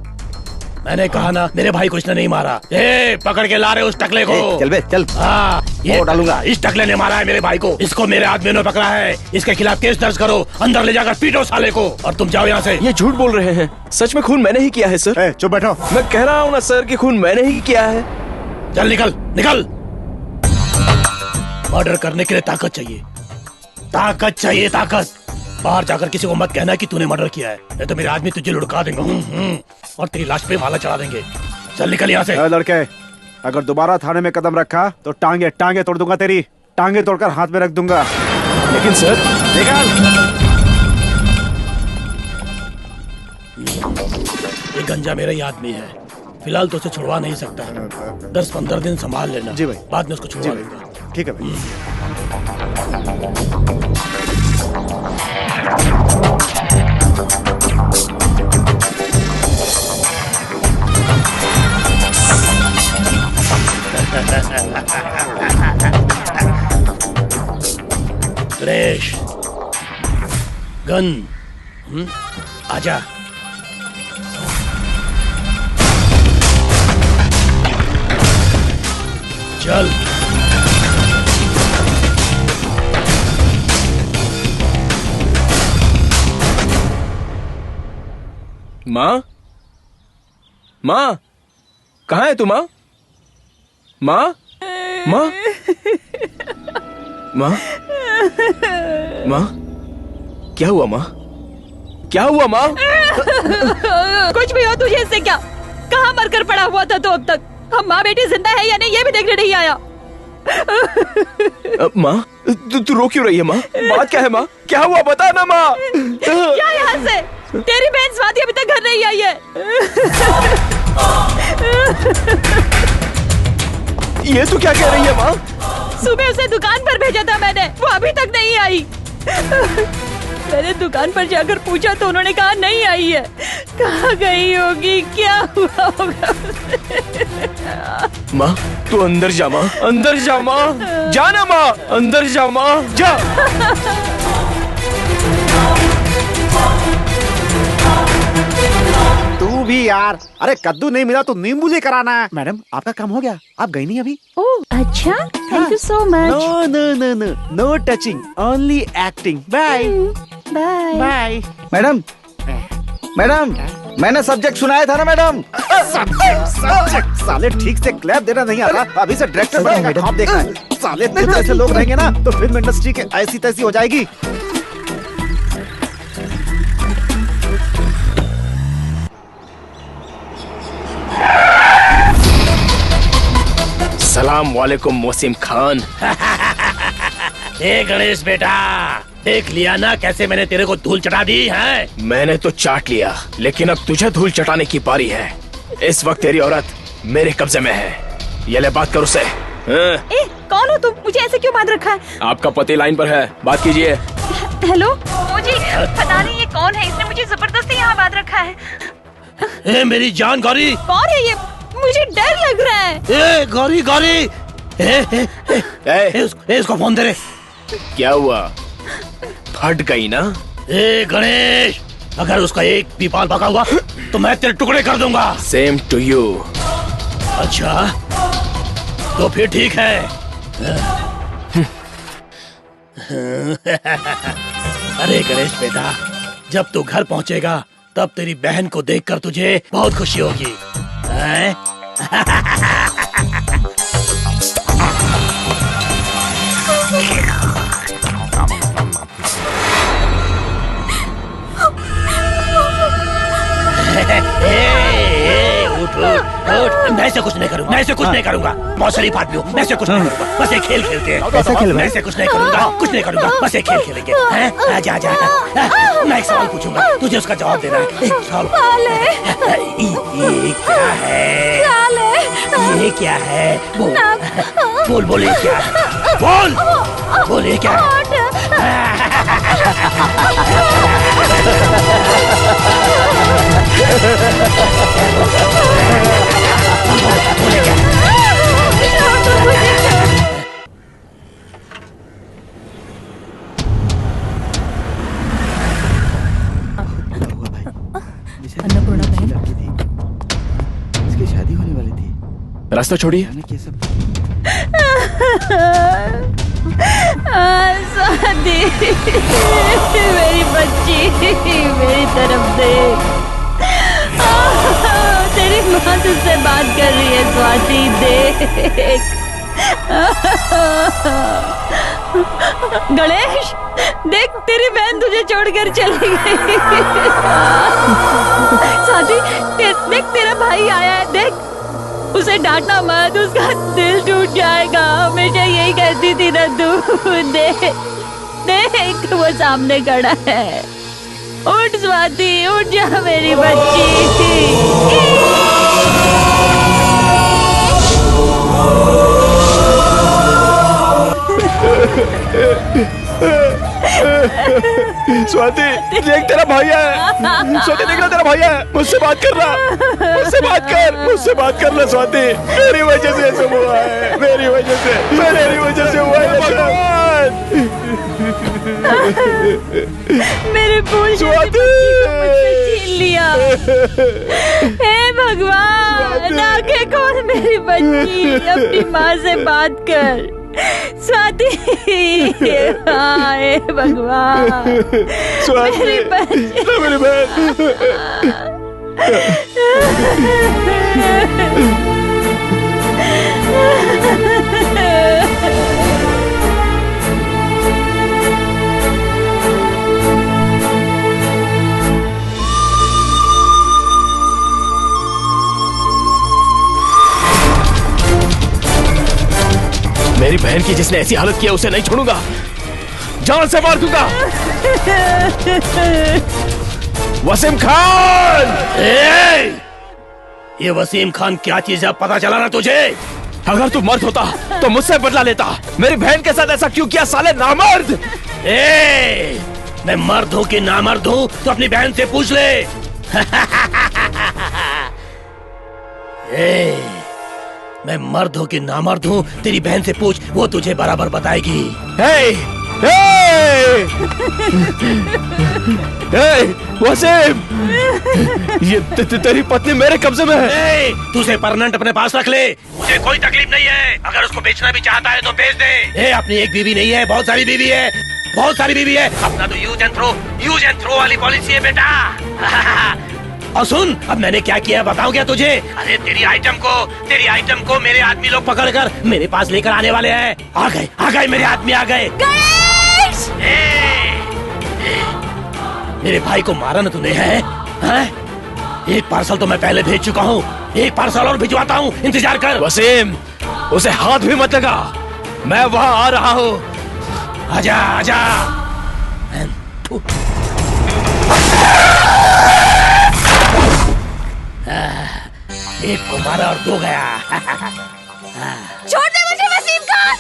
मैंने कहा ना, मेरे भाई को इसने नहीं मारा। ए, पकड़ के ला रहे उस टकले को। चल बे चल। हाँ, ये डालूंगा। इस टकले ने मारा है मेरे भाई को। इसको मेरे आदमी ने पकड़ा है। इसके खिलाफ केस दर्ज करो, अंदर ले जाकर पीटो साले को। और तुम जाओ यहाँ से। ये झूठ बोल रहे हैं, सच में खून मैंने ही किया है सर। चुप बैठो। मैं कह रहा हूँ ना सर कि खून मैंने ही किया है। चल निकल। मर्डर करने के लिए ताकत चाहिए। ताकत। बाहर जाकर किसी को मत कहना कि तूने मर्डर किया है, नहीं तो मेरे आदमी तुझे लुढ़का देंगे और तेरी लाश पे माला चढ़ा देंगे। चल निकल यहाँ से। लड़के, अगर दोबारा थाने में कदम रखा तो टांगे तोड़ दूंगा तेरी। टांगे तोड़कर हाथ में रख दूंगा। लेकिन सर, ये गंजा मेरा ही आदमी है। फिलहाल तो उसे छुड़वा नहीं सकता। 10-15 दिन संभाल लेना। जी भाई। बाद में उसको छुड़वा लेगा। ठीक है भाई। सुरेश, गन। आजा। चल। माँ कहाँ है तू? माँ क्या हुआ माँ? कुछ भी हो, तुझे इससे क्या? कहाँ मरकर पड़ा हुआ था तो अब तक? हम माँ बेटी जिंदा है या नहीं ये भी देखने नहीं आया। माँ तू रो क्यों रही है? माँ बात क्या है? माँ क्या हुआ, बता ना माँ। क्या यहाँ से? तेरी बहन स्वाति अभी तक घर नहीं आई है। ये तू क्या कह रही है माँ? सुबह उसे दुकान पर भेजा था मैंने, वो अभी तक नहीं आई। मैंने दुकान पर जाकर पूछा तो उन्होंने कहा नहीं आई है। कहाँ गई होगी, क्या हुआ होगा? माँ तू अंदर जा, माँ अंदर जा, माँ जाना, माँ अंदर जा, माँ जा। तू भी यार, अरे कद्दू नहीं मिला तो नींबू लेकर आना है। मैडम आपका काम हो गया, आप गई नहीं अभी? ओह अच्छा, thank you so much. No no no no no touching, only acting. Bye bye. Bye. Madam madam, मैंने सब्जेक्ट सुनाया था ना मैडम। सब्जेक्ट साले ठीक से क्लैप देना नहीं आता, अभी से डायरेक्टर बनेगा, ख्वाब देखा है। साले इतने ऐसे लोग रहेंगे ना तो फिल्म इंडस्ट्री के ऐसी तैसी हो जाएगी। सलाम वालेकुम वसीम खान। ए गणेश बेटा, देख लिया ना कैसे मैंने तेरे को धूल चटा दी है। मैंने तो चाट लिया, लेकिन अब तुझे धूल चटाने की बारी है। इस वक्त तेरी औरत मेरे कब्जे में है। ये ले बात कर उससे। ए, कौन हो तुम? मुझे ऐसे क्यों बांध रखा है? आपका पति लाइन पर है, बात कीजिए। हेलो, मुझे पता नहीं ये कौन है, इसने मुझे जबरदस्ती यहाँ बांध रखा है। ए मेरी जान गौरी। कौन है ये? मुझे डर लग रहा है। ए गौरी गौरी, इसको फोन दे रे। क्या हुआ, फट गई ना? ए गणेश, अगर उसका एक भी बाल बका हुआ तो मैं तेरे टुकड़े कर दूंगा। Same to you. अच्छा तो फिर ठीक है। अरे गणेश बेटा, जब तू घर पहुंचेगा तब तेरी बहन को देखकर तुझे बहुत खुशी होगी। हैं? उठ उठ उठ, मैं ऐसे कुछ नहीं करूंगा, मैं ऐसे कुछ नहीं करूंगा। बहुत शरीफ आदमी हूँ, मैं ऐसे कुछ नहीं करूंगा, बस एक खेल खेलते हैं। कैसा खेल? मैं ऐसे कुछ नहीं करूंगा, कुछ नहीं करूंगा, बस एक खेल खेलेंगे। हैं? आजा आजा। मैं एक सवाल पूछूंगा, तुझे उसका जवाब देना है। एक सवाल। ये क्या है? ये क्या है? बोल बोल, ये क्या है? बोल बोल, ये क्या है? अन्नपूर्णा बहन, इसकी शादी होने वाली थी। रास्ता छोड़िए। स्वाति, मेरी बच्ची, मेरी तरफ देख। तेरी माँ तुझसे बात कर रही है स्वाति, देख। गणेश, देख तेरी बहन तुझे छोड़कर चली गई। स्वाति, देख तेरा भाई आया है, देख। उसे डांटना मत, उसका दिल टूट जाएगा। हमेशा यही कहती थी ना तू। देख देख, वो सामने खड़ा है। उठ स्वाति, उठ जा मेरी बच्ची। स्वाति देख, तेरा भाई है। स्वाति देख रहा, तेरा भाई है, मुझसे बात कर रहा, मुझसे बात कर, मुझसे बात कर रहा। स्वाति, मेरी वजह से सब हुआ है, मेरी वजह से हुआ है भगवान। मेरे फूल स्वाति छीन लिया। हे भगवान, आंखें खोल मेरी बच्ची, अपनी माँ से बात कर। स्वाति, हाँ हे भगवान, मेरी बच्ची, मेरी बहन। मेरी बहन की जिसने ऐसी हालत किया उसे नहीं छोड़ूंगा, जान से मार दूंगा। वसीम खान! ये वसीम खान क्या चीज है, पता चला ना तुझे? अगर तू मर्द होता तो मुझसे बदला लेता। मेरी बहन के साथ ऐसा क्यों किया साले नामर्द? मैं मर्द हूँ कि नामर्द हूँ तो अपनी बहन से पूछ ले। मैं मर्द हूँ कि नामर्द हूँ तेरी बहन से पूछ, वो तुझे बराबर बताएगी। वसीम, ये तेरी पत्नी मेरे कब्जे में है। तू उसे परमानेंट अपने पास रख ले, मुझे कोई तकलीफ नहीं है। अगर उसको बेचना भी चाहता है तो बेच दे। अपनी एक बीवी नहीं है, बहुत सारी बीवी है, बहुत सारी बीवी है। अपना तो यूज एंड थ्रो वाली पॉलिसी है बेटा। और सुन, अब मैंने क्या किया बताऊं क्या तुझे? अरे तेरी आइटम को मेरे आदमी लोग पकड़कर मेरे पास लेकर आने वाले हैं। आ गए मेरे आदमी आ गए। मेरे भाई को मारा ना तूने है? एक पार्सल तो मैं पहले भेज चुका हूँ, एक पार्सल और भिजवाता हूँ, इंतजार कर। वसीम, उसे हाथ भी मत लगा, मैं वहाँ आ रहा हूँ। आजा। एक को मारा और दो गया। छोड़ दे मुझे वसीम खान।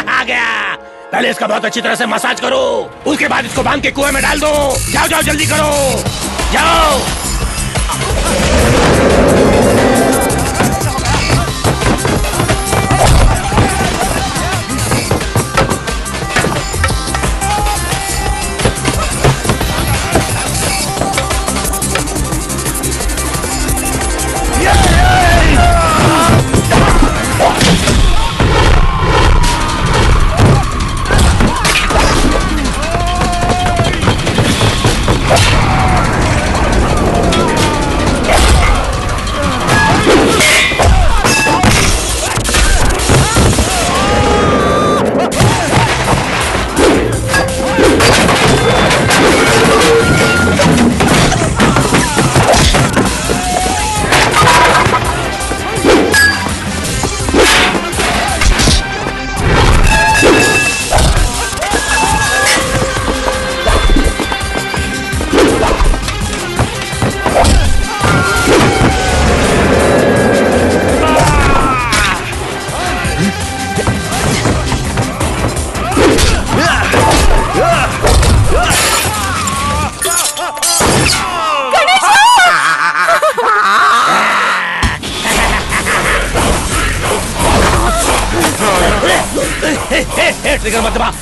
आ गया। पहले इसका बहुत अच्छी तरह से मसाज करो, उसके बाद इसको बांध के कुएं में डाल दो। जाओ जल्दी करो, जाओ।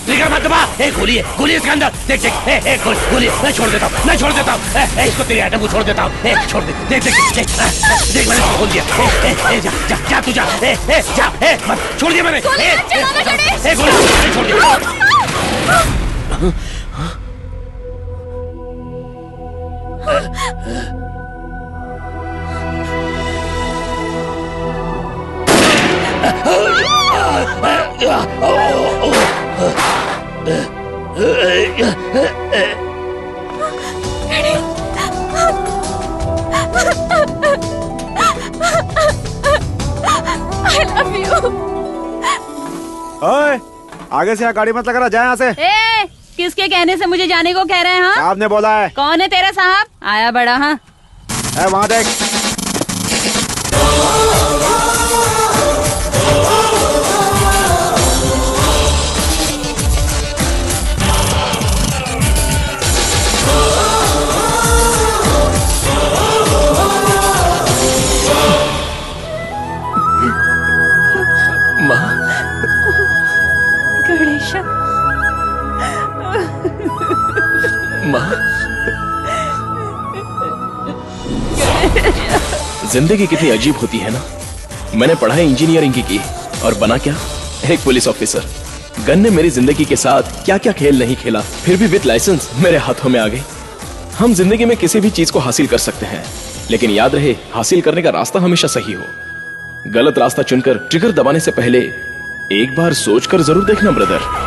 ट्रिगर मत दबा। गोली है इसके अंदर। देख गोली। मैं छोड़ देता हूँ। इसको तेरी आइटम को छोड़ देता हूँ। छोड़ दे। देख मैंने इसको खोल दिया। जा तू जा। मत छोड़ दिया मैंने। गोली छोड़ दिया। I love you. ओए, आगे से यहाँ गाड़ी मत लगा, जाए यहाँ से। किसके कहने से मुझे जाने को कह रहे हैं? साहब ने बोला है। कौन है तेरा साहब? आया बड़ा। हाँ, वहाँ देख। गणेशा, माँ, जिंदगी कितनी अजीब होती है ना। मैंने पढ़ाई इंजीनियरिंग की और बना क्या? एक पुलिस ऑफिसर। गन ने मेरी जिंदगी के साथ क्या क्या खेल नहीं खेला, फिर भी विद लाइसेंस मेरे हाथों में आ गई। हम जिंदगी में किसी भी चीज को हासिल कर सकते हैं, लेकिन याद रहे हासिल करने का रास्ता हमेशा सही हो। गलत रास्ता चुनकर ट्रिगर दबाने से पहले एक बार सोचकर जरूर देखना ब्रदर।